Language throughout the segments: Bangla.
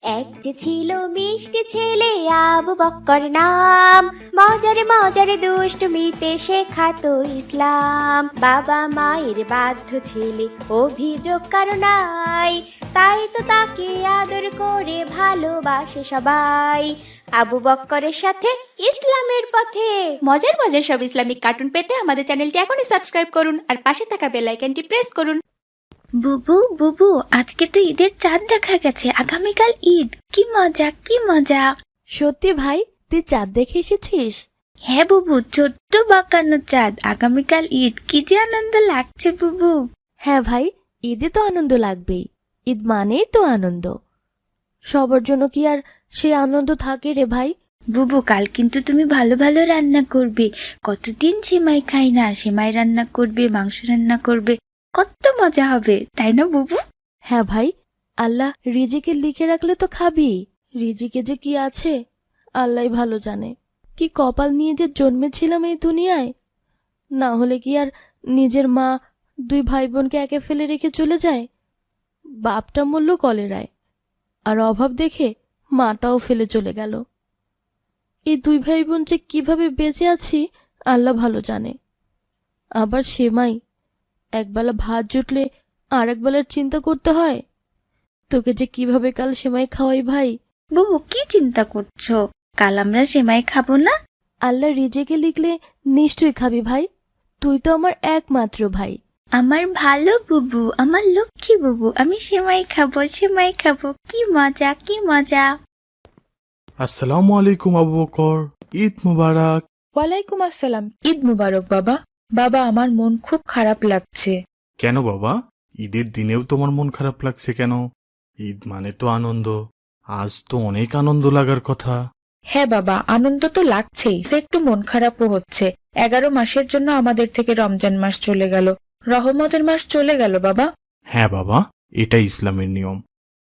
এক যে ছিল মিষ্টি ছেলে আবু বক্কর নাম, মজারে মজারে দুষ্টমিতে শেখাতো ইসলাম। বাবা মায়ের বাধ্য ছেলে, অভিযোগ কারো নাই, তাই তো তাকে আদর করে ভালোবাসে সবাই। আবু বক্করের সাথে ইসলামের পথে মজার মজার সব ইসলামিক কার্টুন পেতে আমাদের চ্যানেলটি এখনই সাবস্ক্রাইব করুন আর পাশে থাকা বেল আইকনটি প্রেস করুন। বুবু বুবু, আজকে তো ঈদের চাঁদ দেখা গেছে, আগামীকাল ঈদ, কি মজা কি মজা। সত্যি ভাই, তুই চাঁদ দেখে এসেছিস? হ্যাঁ বুবু, ছোট্ট বাঁকানো চাঁদ, আগামীকাল ঈদ, কি যে আনন্দ লাগছে বুবু। হ্যাঁ ভাই, ঈদে তো আনন্দ লাগবেই, ঈদ মানেই তো আনন্দ। সবার জন্য কি আর সেই আনন্দ থাকে রে ভাই? বুবু, কাল কিন্তু তুমি ভালো ভালো রান্না করবে, কতদিন সেমাই খাই না, সেমাই রান্না করবে, মাংস রান্না করবে, কত মজা হবে, তাই না বুবু? হ্যাঁ ভাই, আল্লাহ রিজিকে লিখে রাখলে তো খাবি। রিজিকে যে কি আছে আল্লাহ ভালো জানে। কি কপাল নিয়ে যে জন্মেছিলাম এই দুনিয়ায়, না হলে কি আর নিজের মা দুই ভাই বোনকে একে ফেলে রেখে চলে যায়? বাপটা মরল কলেরায়, আর অভাব দেখে মাটাও ফেলে চলে গেল। এই দুই ভাই বোন যে কিভাবে বেঁচে আছি আল্লাহ ভালো জানে। আবার সেমাই, একবেলা ভাত জুটলে আর একবেলার চিন্তা করতে হয়। তোকে যে কিভাবে কাল সেমাই খাওয়াই ভাই। বুবু, কি চিন্তা করছো? কাল আমরা সেমাই খাবো না? আল্লাহ রিজেকে লিখলে নিশ্চয়ই খাবি ভাই, তুই তো আমার একমাত্র ভাই। আমার ভালো বুবু, আমার লক্ষ্মী বুবু, আমি সেমাই খাবো, সেমাই খাবো, কি মজা কি মজা। আসসালামু আলাইকুম আবু বকর, ঈদ মুবারক। ওয়ালাইকুম আসসালাম, ঈদ মুবারক বাবা। বাবা, আমার মন খুব খারাপ লাগছে। কেন বাবা, ঈদের দিনেও তোমার মন খারাপ লাগছে কেন? ঈদ মানে তো আনন্দ, আজ তো অনেক আনন্দ লাগার কথা। হ্যাঁ বাবা, আনন্দ তো লাগছেই, তো একটু মন খারাপও হচ্ছে। 11 মাসের জন্য আমাদের থেকে রমজান মাস চলে গেল, রহমতের মাস চলে গেল বাবা। হ্যাঁ বাবা, এটাই ইসলামের নিয়ম।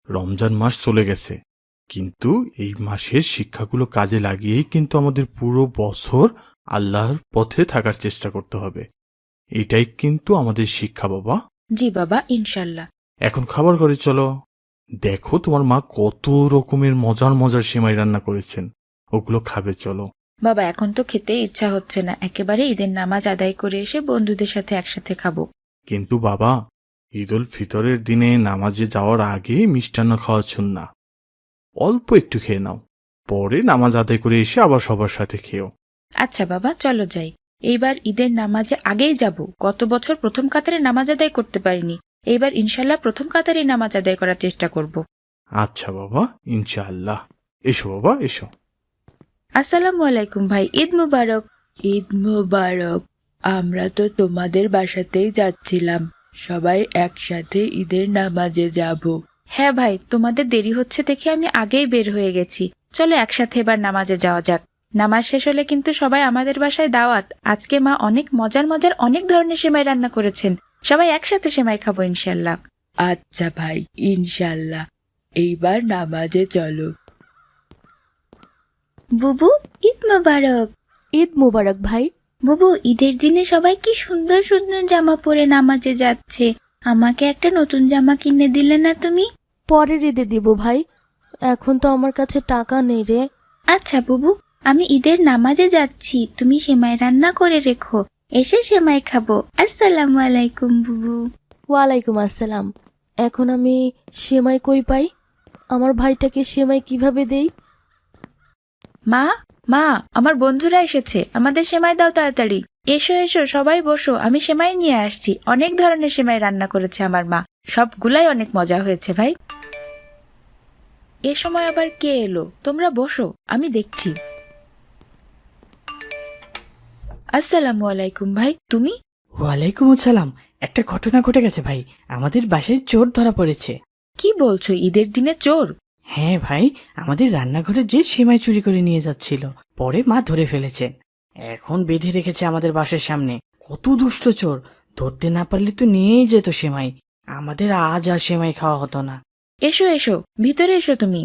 রমজান মাস চলে গেছে, কিন্তু এই মাসের শিক্ষাগুলো কাজে লাগিয়েই কিন্তু আমাদের পুরো বছর আল্লাহর পথে থাকার চেষ্টা করতে হবে। এটাই কিন্তু আমাদের শিক্ষা বাবা। জি বাবা, ইনশাল্লাহ। এখন খাবার ঘরে চলো, দেখো তোমার মা কত রকমের মজার মজার সেমাই রান্না করেছেন, ওগুলো খাবে চলো। বাবা, এখন তো খেতে ইচ্ছা হচ্ছে না, একেবারে ঈদের নামাজ আদায় করে এসে বন্ধুদের সাথে একসাথে খাবো। কিন্তু বাবা, ঈদ উল ফিতরের দিনে নামাজে যাওয়ার আগে মিষ্টান্ন খাওয়া সুন্নাহ। অল্প একটু খেয়ে নাও, পরে নামাজ আদায় করে এসে আবার সবার সাথে খেও। আচ্ছা বাবা, চলো যাই। এইবার ঈদের নামাজে আগেই যাব। গত বছর প্রথম কাতারে নামাজ আদায় করতে পারিনি, এইবার ইনশাল্লাহ প্রথম কাতারে নামাজ আদায় করার চেষ্টা করব। আচ্ছা বাবা, ইনশাআল্লাহ। এসো বাবা, এসো। আসসালামু আলাইকুম ভাই, ঈদ মুবারক। ঈদ মুবারক। আমরা তো তোমাদের বাসাতেই যাচ্ছিলাম, সবাই একসাথে ঈদের নামাজে যাব। হ্যাঁ ভাই, তোমাদের দেরি হচ্ছে দেখে আমি আগেই বের হয়ে গেছি। চলো একসাথে এবার নামাজে যাওয়া যাক। নামাজ শেষ হলে কিন্তু সবাই আমাদের বাসায় দাওয়াত। আজকে মা অনেক মজার মজার অনেক ধরনের সেমাই রান্না করেছেন, সবাই একসাথে সেমাই খাবো ইনশাল্লাহ। আচ্ছা ভাই, ইনশাল্লাহ। এইবার নামাজে চলো। বুবু, ঈদ মোবারক। ঈদ মুবারক ভাই। বুবু, ঈদের দিনে সবাই কি সুন্দর সুন্দর জামা পরে নামাজে যাচ্ছে, আমাকে একটা নতুন জামা কিনে দিলে না তুমি? পরের ঈদে দিব ভাই, এখন তো আমার কাছে টাকা নেই রে। আচ্ছা বুবু, আমি ঈদের নামাজে যাচ্ছি, তুমি সেমাই রান্না করে রেখো, এসে সেমাই খাবো। আসসালামু আলাইকুম বুবু। ওয়ালাইকুম আসসালাম। এখন আমি সেমাই কই পাই? আমার ভাইটাকে সেমাই কিভাবে দেই? মা, মা, আমার বন্ধুরা এসেছে, আমাদের সেমাই দাও তাড়াতাড়ি। এসো এসো, সবাই বসো, আমি সেমাই নিয়ে আসছি। অনেক ধরনের সেমাই রান্না করেছে আমার মা, সবগুলাই অনেক মজা হয়েছে ভাই। এ সময় আবার কে এলো? তোমরা বসো, আমি দেখছি। আসসালামু আলাইকুম ভাই, তুমি? ওয়ালাইকুম আসসালাম। একটা ঘটনা ঘটে গেছে ভাই, আমাদের বাসায় চোর ধরা পড়েছে। কি বলছো, ঈদের দিনে চোর? হ্যাঁ ভাই, আমাদের রান্নাঘরে যে সেমাই চুরি করে নিয়ে যাচ্ছিল, পরে মা ধরে ফেলেছেন। এখন বেঁধে রেখেছে আমাদের বাসার সামনে। কত দুষ্ট চোর, ধরতে না পারলে তো নিয়েই যেত সেমাই। আমাদের আজ আর সেমাই খাওয়া হতো না। এসো এসো, ভিতরে এসো তুমি।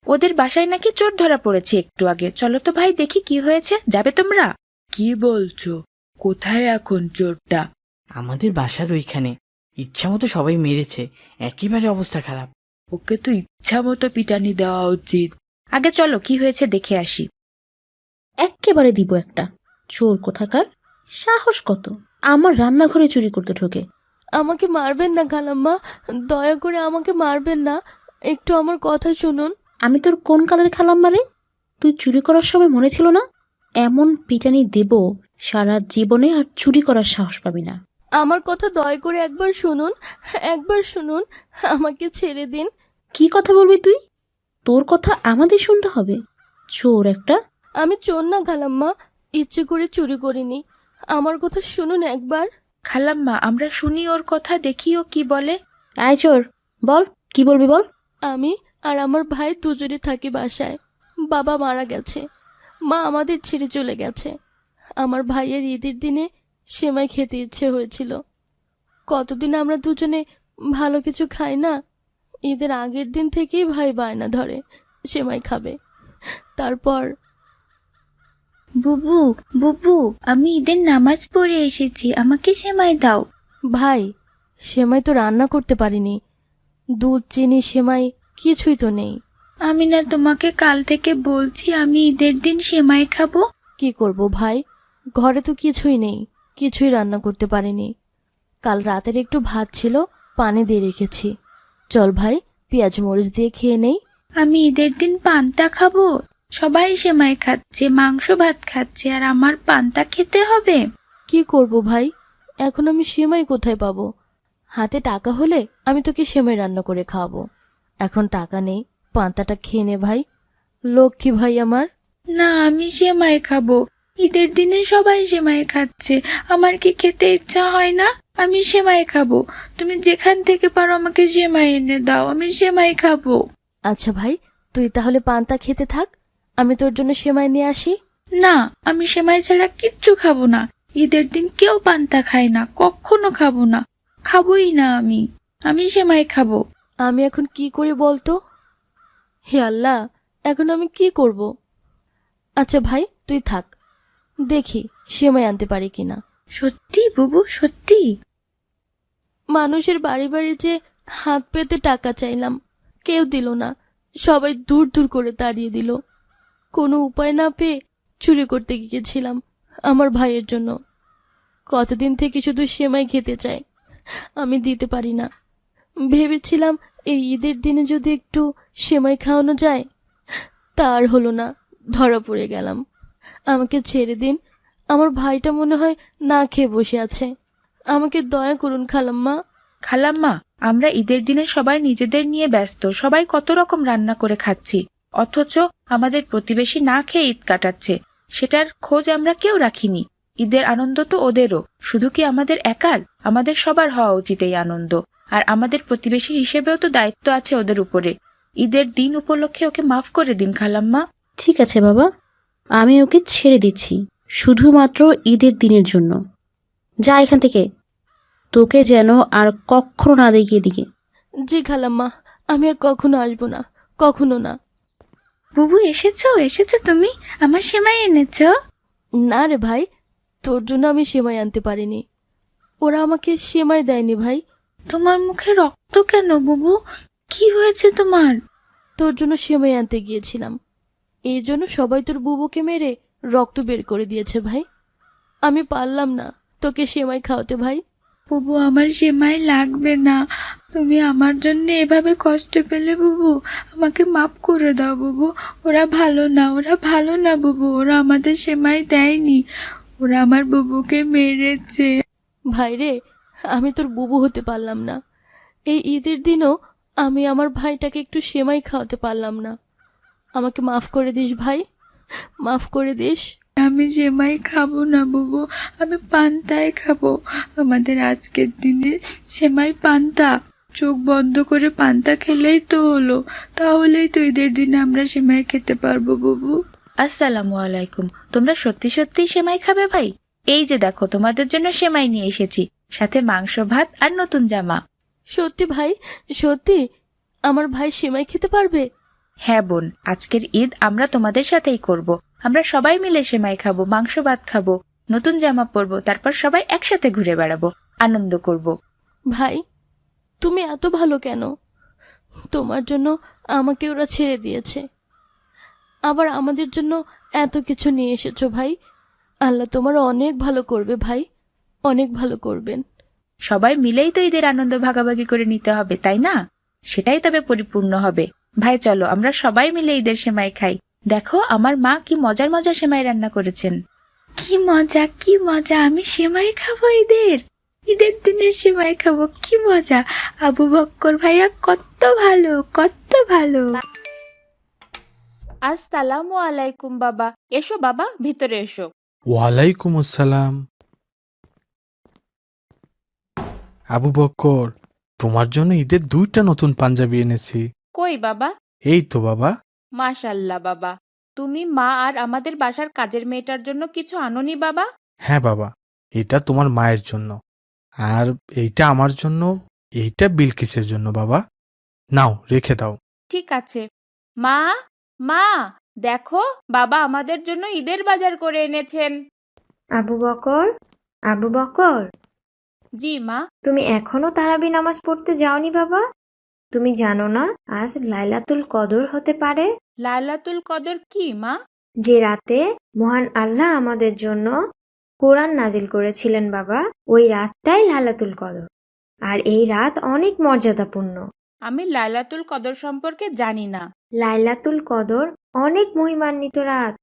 ওদের বাসায় নাকি চোর ধরা পড়েছে একটু আগে। চলো তো ভাই, দেখি কি হয়েছে, যাবে তোমরা? কি বলছো, কোথায় এখন চোরটা? আমাদের বাসার ওইখানে ইচ্ছা মতো সবাই মেরেছে, একেবারে অবস্থা খারাপ। ওকে তো ইচ্ছা মতো পিটানি দেওয়া উচিত। আগে চলো কি হয়েছে দেখে আসি। এক্কেবারে দিব একটা, চোর কোথাকার, সাহস কত আমার রান্নাঘরে চুরি করতে ঢোকে। আমাকে মারবেন না খালাম্মা, দয়া করে আমাকে মারবেন না, একটু আমার কথা শুনুন। আমি তোর কোন কালের খালাম্মা রে? তুই চুরি করার সময় মনে ছিল না? এমন পিটানি দেব সারা জীবনে আর চুরি করার সাহস পাবি না। আমার কথা দয়া করে একবার শুনুন, একবার শুনুন, আমাকে ছেড়ে দিন। কি কথা বলবি তুই? তোর কথা আমাদের শুনতে হবে? চোর একটা। আমি চোর না খালাম্মা, ইচ্ছে করে চুরি করিনি, আমার কথা শুনুন একবার। খালাম্মা আমরা শুনি ওর কথা, দেখি ও কি বলে। আয় চোর, বল কি বলবি বল। আমি আর আমার ভাই দুজনে থাকি বাসায়। বাবা মারা গেছে, মা আমাদের ছেড়ে চলে গেছে। আমার ভাইয়ের ঈদের দিনে সেমাই খেতে ইচ্ছে হয়েছিল। কতদিন আমরা দুজনে ভালো কিছু খাই না। ঈদের আগের দিন থেকেই ভাই বায়না ধরে সেমাই খাবে। তারপর বুবু বুবু, আমি ঈদের নামাজ পড়ে এসেছি, আমাকে সেমাই দাও। ভাই, সেমাই তো রান্না করতে পারিনি, দুধ চিনি সেমাই কিছুই তো নেই। আমি না তোমাকে কাল থেকে বলছি আমি ঈদের দিন সেমাই খাবো। কি করব ভাই, ঘরে তো কিছুই নেই, কিছুই রান্না করতে পারিনি। কাল রাতের একটু ভাত ছিল, পানি দিয়ে রেখেছি। চল ভাই, পেঁয়াজ মরিচ দিয়ে খেয়ে নেই। আমি ঈদের দিন পান্তা খাবো। সবাই সেমাই খাচ্ছে, মাংস ভাত খাচ্ছে, আর আমার পান্তা খেতে হবে। কি করব ভাই, এখন আমি সেমাই কোথায় পাবো? হাতে টাকা হলে আমি তোকে সেমাই রান্না করে খাওয়াবো। এখন টাকা নেই, পান্তাটা খেয়ে নে ভাই, লক্ষ্মী ভাই আমার। না, আমি সেমাই খাবো। ঈদের দিনে সবাই সেমাই খাচ্ছে, আমার কি খেতে ইচ্ছা হয় না? আমি সেমাই খাবো। তুমি যেখান থেকে পারো আমাকে সেমাই এনে দাও, আমি সেমাই খাবো। আচ্ছা ভাই, তুই তাহলে পান্তা খেতে থাক, আমি তোর জন্য সেমাই নিয়ে আসি। না, আমি সেমাই ছাড়া কিচ্ছু খাবো না। ঈদের দিন কেউ পান্তা খায় না, কখনো খাবো না, খাবোই না আমি। আমি সেমাই খাবো। আমি এখন কি করি বলতো? হে আল্লাহ, এখন আমি কি করব? আচ্ছা ভাই, তুই থাক, দেখি সেমাই আনতে পারি কিনা। সত্যি বুবু, সত্যি? মানুষের বাড়ি বাড়ি যে হাত পেতে টাকা চাইলাম, কেউ দিল না, সবাই দূর দূর করে তাড়িয়ে দিল। কোনো উপায় না পেয়ে চুরি করতে গিয়েছিলাম আমার ভাইয়ের জন্য। কতদিন থেকে শুধু সেমাই খেতে চাই, আমি দিতে পারি না। ভেবেছিলাম এই ঈদের দিনে যদি একটু সেমাই খাওয়ানো যায়, তার হলো না, ধরা পড়ে গেলাম। আমাকে ছেড়ে দিন, আমার ভাইটা মনে হয় না খেয়ে বসে আছে, আমাকে দয়া করুন খালাম্মা। খালাম্মা, আমরা ঈদের দিনে সবাই নিজেদের নিয়ে ব্যস্ত, সবাই কত রকম রান্না করে খাচ্ছি, অথচ আমাদের প্রতিবেশী না খেয়ে ঈদ কাটাচ্ছে। সেটার খোঁজ আমরা কেউ রাখিনি। ঈদের আনন্দ তো ওদেরও, শুধু কি আমাদের একার? আমাদের সবার হওয়া উচিত এই আনন্দ। আর আমাদের প্রতিবেশী হিসেবেও তো দায়িত্ব আছে ওদের উপরে। ঈদের দিন উপলক্ষে ওকে মাফ করে দিন খালাম্মা। ঠিক আছে বাবা, আমি ওকে ছেড়ে দিচ্ছি শুধুমাত্র ঈদের দিনের জন্য। যা এখান থেকে, তোকে যেন আর কখনো না দেখি এদিকে। জি খালাম্মা, আমি আর কখনো আসবো না, কখনো না। বুবু, এসেছো এসেছো তুমি? আমার সেমাই এনেছো? না রে ভাই, তোর জন্য আমি সেমাই আনতে পারিনি, ওরা আমাকে সেমাই দেয়নি ভাই। তোমার মুখে রক্ত কেন বুবু? কি হয়েছে তোমার? তোর জন্য সেমাই আনতে গিয়েছিলাম, এই জন্য সবাই তোর বুবুকে মেরে রক্ত বের করে দিয়েছে ভাই। আমি পারলাম না তোকে সেমাই খাওয়াতে ভাই। বুবু, আমার সেমাই লাগবে না। তুমি আমার জন্য এভাবে কষ্ট পেলে বুবু, আমাকে মাফ করে দাও বুবু। ওরা ভালো না, ওরা ভালো না বুবু, ওরা আমাদের সেমাই দেয়নি, ওরা আমার বুবুকে মেরেছে। ভাই রে, আমি তোর বুবু হতে পারলাম না, এই ঈদের দিনও আমি আমার ভাইটাকে একটু সেমাই খাওয়াতে পারলাম না। আমাকে মাফ করে দিস ভাই, মাফ করে দিস। আমি সেমাই খাবো না বুবু, আমি পান্তাই খাবো। আমাদের আজকের দিনে সেমাই পান্তা, চোখ বন্ধ করে পান্তা খেলেই তো হলো, তাহলেই তো ঈদের দিনে আমরা সেমাই খেতে পারবো বুবু। আসসালামু আলাইকুম। তোমরা সত্যি সত্যি সেমাই খাবে ভাই? এই যে দেখো, তোমাদের জন্য সেমাই নিয়ে এসেছি, সাথে মাংস ভাত আর নতুন জামা। সত্যি ভাই, সত্যি আমার ভাই সেমাই খেতে পারবে? হ্যাঁ বোন, আজকের ঈদ আমরা তোমাদের সাথেই করব। আমরা সবাই মিলে সেমাই খাবো, মাংস ভাত খাবো, নতুন জামা পরবো, তারপর সবাই একসাথে ঘুরে বেড়াবো, আনন্দ করব। ভাই, তুমি এত ভালো কেন? তোমার জন্য আমাকে ওরা ছেড়ে দিয়েছে, আবার আমাদের জন্য এত কিছু নিয়ে এসেছো ভাই। আল্লাহ তোমার অনেক ভালো করবে ভাই, অনেক ভালো করবেন। সবাই মিলেই তো ঈদের আনন্দ ভাগাভাগি করে নিতে হবে, তাই না? সেটাই তবে পরিপূর্ণ হবে। ভাই চলো আমরা সবাই মিলে ঈদের সেমাই খাই। দেখো আমার মা কি মজার মজার সেমাই রান্না করেছেন। কি মজা, কি মজা! আমি সেমাই খাবো ঈদের দিনের সেমাই খাবো, কি মজা! আবু বক্কর ভাইয়া কত ভালো, কত ভালো। আসসালামু আলাইকুম বাবা। এসো বাবা, ভিতরে এসো। ওয়ালাইকুম আসসালাম। আবু বক্কর, তোমার জন্য ঈদের 2টা নতুন পাঞ্জাবি এনেছি। কই বাবা? এই তো বাবা। মাশাল্লাহ বাবা, তুমি মা আর আমাদের বাসার কাজের মেয়েটার জন্য কিছু আনোনি বাবা? হ্যাঁ বাবা, এটা তোমার মায়ের জন্য, আর এইটা আমার জন্য, এইটা বিলকিসের জন্য বাবা। নাও, রেখে দাও। ঠিক আছে। মা, মা, দেখো বাবা আমাদের জন্য ঈদের বাজার করে এনেছেন। আবু বকর, আবু বকর, জি মা। তুমি এখনো তারাবি নামাজ পড়তে যাওনি বাবা? তুমি জানো না আজ লাইলাতুল কদর হতে পারে? লাইলাতুল কদর কি মা? যে রাতে মহান আল্লাহ আমাদের জন্য কোরআন নাজিল করেছিলেন বাবা, ওই রাতটাই লাইলাতুল কদর। আর এই রাত অনেক মর্যাদাপূর্ণ। আমি লাইলাতুল কদর সম্পর্কে জানি না। লাইলাতুল কদর অনেক মহিমান্বিত রাত।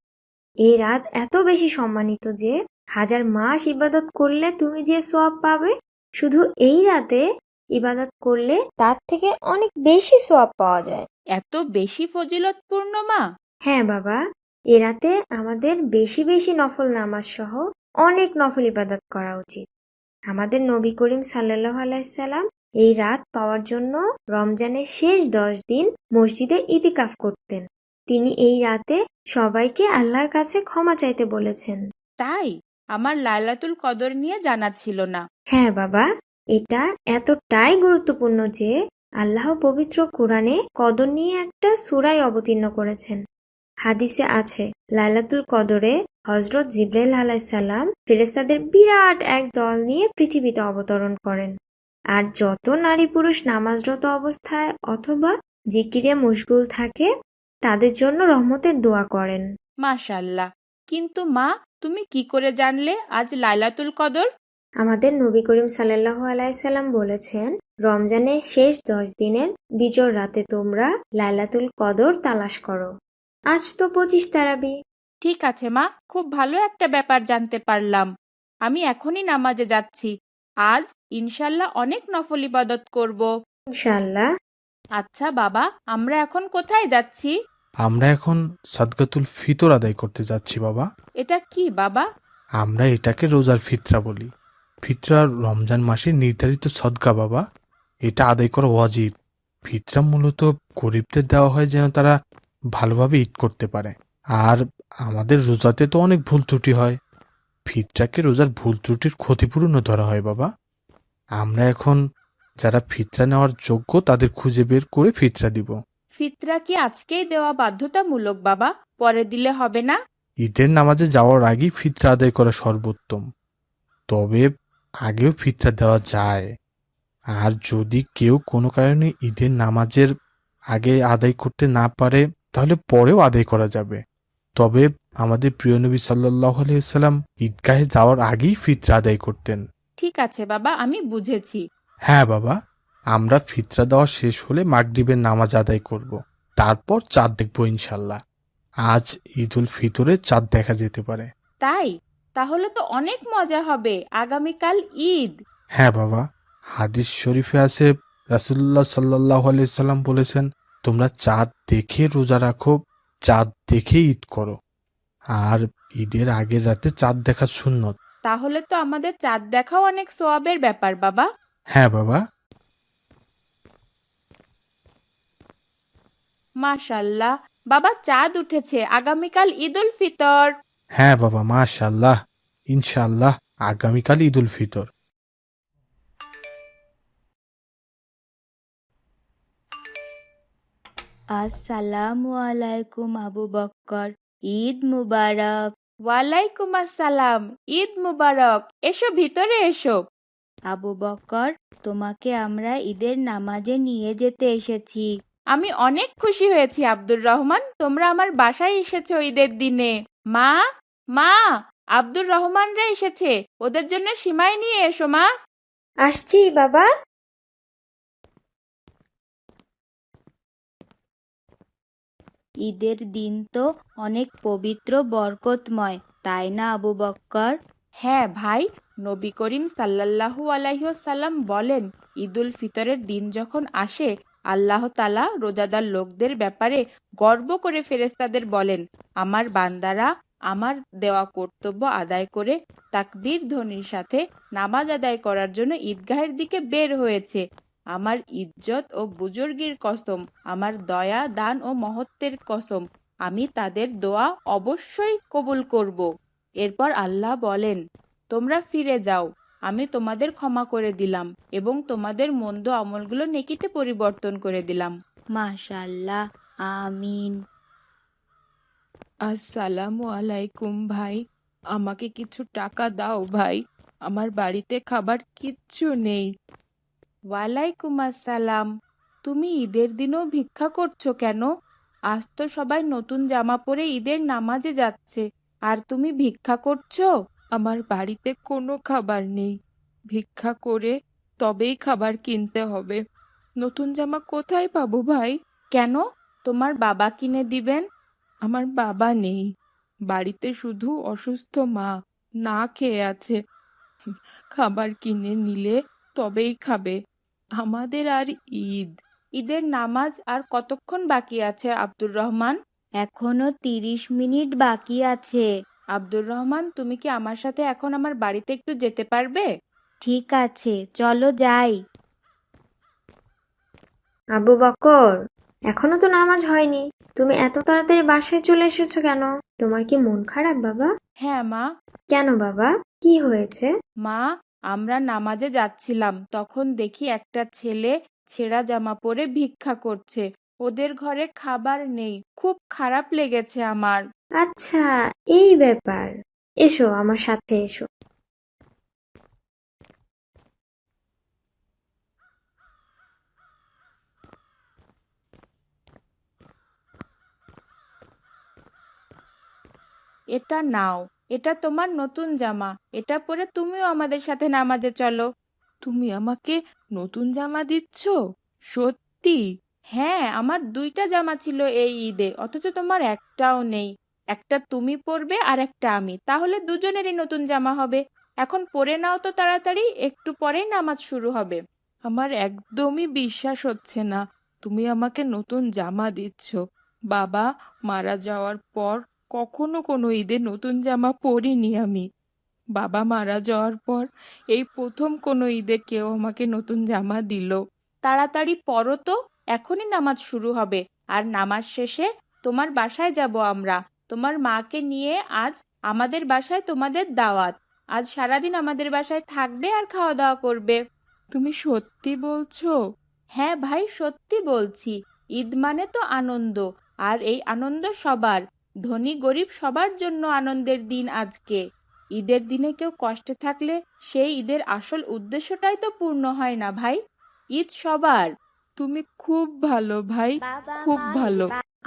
এই রাত এত বেশি সম্মানিত যে 1000 মাস ইবাদত করলে তুমি যে সওয়াব পাবে, শুধু এই রাতে ইবাদত করলে তার থেকে অনেক বেশি সওয়াব পাওয়া যায়। এত বেশি ফজিলতপূর্ণ মা? হ্যাঁ বাবা, এ রাতে আমাদের বেশি বেশি নফল নামাজ সহ অনেক নফল ইবাদত করা উচিত। আমাদের নবী করিম সাল্লাল্লাহু আলাইহি সাল্লাম এই রাত পাওয়ার জন্য রমজানের শেষ 10 দিন মসজিদে ইতিকাফ করতেন। তিনি এই রাতে সবাইকে আল্লাহর কাছে ক্ষমা চাইতে বলেছেন। তাই? আমার লাইলাতুল কদর নিয়ে জানা ছিল না। হ্যাঁ বাবা, এটা এতটাই গুরুত্বপূর্ণ যে আল্লাহ পবিত্র কোরআনে কদর নিয়ে একটা সূরাই অবতীর্ণ করেছেন। হাদিসে আছে, লাইলাতুল কদরে হযরত জিবরাইল আলাইহিস সালাম ফেরেশতাদের বিরাট এক দল নিয়ে পৃথিবীতে অবতরণ করেন। আর যত নারী পুরুষ নামাজরত অবস্থায় অথবা জিকিরে মশগুল থাকে তাদের জন্য রহমতের দোয়া করেন। মাশাআল্লাহ। কিন্তু মা, তুমি কি করে জানলে আজ লাইলাতুল কদর? আমাদের নবী করিম সাল্লাল্লাহু আলাইহি সাল্লাম বলেছেন, রমজানের শেষ 10 দিনের বিজর রাতে তোমরা লাইলাতুল কদর তালাশ করো। আজ তো 25 তারাবি। ঠিক আছে মা, খুব ভালো একটা ব্যাপার জানতে পারলাম। আমি এখনই নামাজে যাচ্ছি। আজ ইনশাল্লাহ অনেক নফল ইবাদত করব। ইনশাআল্লাহ। আচ্ছা বাবা, আমরা এখন কোথায় যাচ্ছি? আমরা এখন সাদকাতুল ফিতর আদায় করতে যাচ্ছি বাবা। এটা কি বাবা? আমরা এটাকে রোজার ফিতরা বলি। ফিতরা রমজান মাসে নির্ধারিত সদকা বাবা, এটা আদায় করা ওয়াজিব। ফিতরা মূলত গরিবদের দেওয়া হয় যেন তারা ভালোভাবে ঈদ করতে পারে। আর আমাদের রোজাতে তো অনেক ভুল ত্রুটি হয়, ফিতরাকে রোজার ভুল ত্রুটির ক্ষতিপূরণও ধরা হয় বাবা। আমরা এখন যারা ফিতরা নেওয়ার যোগ্য তাদের খুঁজে বের করে ফিতরা দিব। ফিতরা কি আজকেই দেওয়া বাধ্যতামূলক বাবা? পরে দিলে হবে না? ঈদের নামাজে যাওয়ার আগেই ফিতরা আদায় করা সর্বোত্তম, তবে আগেও ফিতরা দেওয়া যায়। আর যদি কেউ কোনো কারণে ঈদের নামাজের আগে আদায় করতে না পারে তাহলে পরেও আদায় করা যাবে। তবে আমাদের প্রিয় নবী সাল্লাল্লাহু আলাইহি ওয়াসাল্লাম ঈদগাহে যাওয়ার আগেই ফিতরা আদায় করতেন। ঠিক আছে বাবা, আমি বুঝেছি। হ্যাঁ বাবা, আমরা ফিতরা দেওয়া শেষ হলে মাগরিবের নামাজ আদায় করব, তারপর চাঁদ দেখব ইনশাল্লাহ। আজ ঈদুল ফিতরে চাঁদ দেখা যেতে পারে। তাই? তাহলে তো অনেক মজা হবে। আগামীকাল ঈদ। হ্যাঁ বাবা, হাদিস শরীফে আছে রাসূলুল্লাহ সাল্লাল্লাহু আলাইহি সাল্লাম বলেছেন, তোমরা চাঁদ দেখে রোজা রাখো, চাঁদ দেখে ঈদ করো। আর ঈদের আগের রাতে চাঁদ দেখা সুন্নত। তাহলে তো আমাদের চাঁদ দেখাও অনেক সওয়াবের ব্যাপার বাবা। হ্যাঁ বাবা। মাশাআল্লাহ, বাবা চাঁদ উঠেছে। আগামীকাল ঈদুল ফিতর। হ্যাঁ বাবা, মাশাআল্লাহ। ইনশাআল্লাহ আগামীকাল ঈদুল ফিতর। আসসালামু আলাইকুম আবু বক্কর, ঈদ মুবারক। ওয়ালাইকুম আসসালাম, ঈদ মুবারক। এসো ভিতরে এসো। আবু বক্কর, তোমাকে আমরা ঈদের নামাজে নিয়ে যেতে এসেছি। আমি অনেক খুশি হয়েছি আব্দুর রহমান, তোমরা আমার বাসায় এসেছো ঈদের দিনে। মা, মা, আব্দুর রহমানরা এসেছে, ওদের জন্য সিমাই নিয়ে এসো মা। আসছি বাবা। ঈদের দিন তো অনেক পবিত্র বরকতময়, তাই না আবু বক্কর? হ্যাঁ ভাই, নবী করিম সাল্লাল্লাহু আলাইহি বলেন, ঈদুল ফিতরের দিন যখন আসে আল্লাহ তাআলা রোজাদার লোকদের ব্যাপারে গর্ব করে ফেরেশতাদের বলেন, আমার বান্দারা আমার দেওয়া কর্তব্য আদায় করে তাকবীর ধ্বনির সাথে নামাজ আদায় করার জন্য ঈদগাহের দিকে বের হয়েছে। আমার ইজ্জত ও বুজুর্গির কসম, আমার দয়া দান ও মহত্বের কসম, আমি তাদের দোয়া অবশ্যই কবুল করব। এরপর আল্লাহ বলেন, তোমরা ফিরে যাও, আমি তোমাদের ক্ষমা করে দিলাম এবং তোমাদের মন্দ আমলগুলো নেকিতে পরিবর্তন করে দিলাম। মাশাআল্লাহ, আমিন। আসসালামু আলাইকুম ভাই, আমাকে কিছু টাকা দাও ভাই, আমার বাড়িতে খাবার কিচ্ছু নেই। ওয়ালাইকুম আসসালাম, তুমি ঈদের দিনও ভিক্ষা করছো কেন? আজ তো সবাই নতুন জামা পরে ঈদের নামাজে যাচ্ছে, আর তুমি ভিক্ষা করছো? আমার বাড়িতে কোনো খাবার নেই, ভিক্ষা করে তবেই খাবার কিনতে হবে। নতুন জামা কোথায় পাবো ভাই? কেন, তোমার বাবা কিনে দিবেন? আমার বাবা নেই, বাড়িতে শুধু অসুস্থ মা না খেয়ে আছে, খাবার কিনে নিলে তবেই খাবে। আমাদের আর ঈদের নামাজ আর কতক্ষণ বাকি আছে আব্দুর রহমান? এখনো 30 মিনিট বাকি আছে। আব্দুর রহমান, তুমি কি আমার সাথে এখন আমার বাড়িতে একটু যেতে পারবে? ঠিক আছে, চলো যাই। আবু বকর, এখনো তো নামাজ হয়নি, তুমি এত তাড়াতাড়ি বাসায় চলে এসেছো কেন? তোমার কি মন খারাপ বাবা? হ্যাঁ মা। কেন বাবা, কি হয়েছে? মা, আমরা নামাজে যাচ্ছিলাম, তখন দেখি একটা ছেলে ছেঁড়া জামা পরে ভিক্ষা করছে, ওদের ঘরে খাবার নেই, খুব খারাপ লেগেছে আমার। আচ্ছা, এই ব্যাপার। এসো আমার সাথে এসো। এটা নাও, এটা তোমার নতুন জামা, এটা পরে তুমিও আমাদের সাথে নামাজে চলো। তুমি আমাকে নতুন জামা দিচ্ছ? সত্যি? হ্যাঁ, আমার 2টা জামা ছিল এই ঈদে, অথচ তোমার একটাও নেই। একটা তুমি পরবে আর একটা আমি, তাহলে দুজনেরই নতুন জামা হবে। এখন পরে নাও তো তাড়াতাড়ি, একটু পরেই নামাজ শুরু হবে। আমার একদমই বিশ্বাস হচ্ছে না তুমি আমাকে নতুন জামা দিচ্ছ। বাবা মারা যাওয়ার পর কখনো কোনো ঈদে নতুন জামা পরিনি আমি। বাবা মারা যাওয়ার পর এই প্রথম কোনো ঈদে কেউ আমাকে নতুন জামা দিল। তাড়াতাড়ি পরো তো, এখনই নামাজ শুরু হবে, আর নামাজ শেষে তোমার বাসায় যাব আমরা। তোমার মাকে নিয়ে আজ আমাদের বাসায় তোমাদের দাওয়াত, আজ সারাদিন আমাদের বাসায় থাকবে আর খাওয়া দাওয়া করবে। তুমি সত্যি বলছো? হ্যাঁ ভাই, সত্যি বলছি। ঈদ মানে তো আনন্দ, আর এই আনন্দ সবার, ধনী গরিব সবার জন্য আনন্দের দিন আজকে। ঈদের দিনে কেউ কষ্টে থাকলে সেই ঈদের আসল উদ্দেশ্যটাই তো পূর্ণ হয় না ভাই। ঈদ সবার। তুমি খুব ভালো ভাই, খুব ভালো।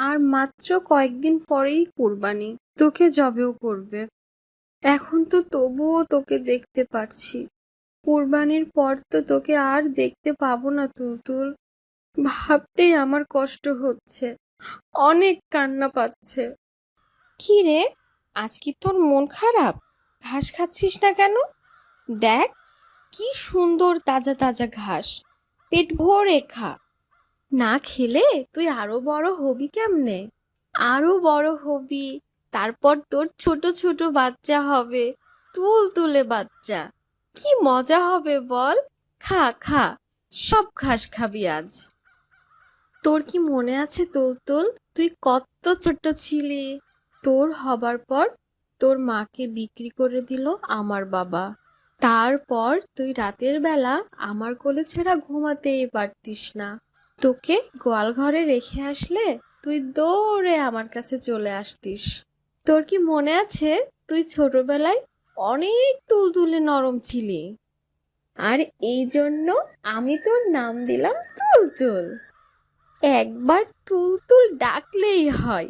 আর মাত্র কয়েকদিন পরেই কুরবানি, তোকে জবেও করবে। এখন তো তবুও তোকে দেখতে পারছি, কুরবানির পর তো তোকে আর দেখতে পাবো না তুলতুল। ভাবতেই আমার কষ্ট হচ্ছে, অনেক কান্না পাচ্ছে। কি রে, আজ কি তোর মন খারাপ? ঘাস খাচ্ছিস না কেন? দেখ কি সুন্দর তাজা তাজা ঘাস, পেট ভরে খা। না খেলে তুই আরো বড় হবি কেমনে? আরো বড় হবি, তারপর তোর ছোট ছোট বাচ্চা হবে, তুলে বাচ্চা। কি মজা হবে বল? খা খা, সব ঘাস খাবি আজ। তোর কি মনে আছে তুলতুল, তুই কত ছোট ছিলি? তোর হবার পর তোর মাকে বিক্রি করে দিল আমার বাবা। তারপর তুই রাতের বেলা আমার কোলে ছাড়া ঘুমাতেই পারতিস না। তোকে গোয়াল ঘরে রেখে আসলে তুই দৌড়ে আমার কাছে চলে আসতিস। তোর কি মনে আছে তুই ছোটবেলায় অনেক তুলতুলে নরম ছিলি? আর এই জন্য আমি তোর নাম দিলাম তুলতুল। একবার তুলতুল ডাকলেই হয়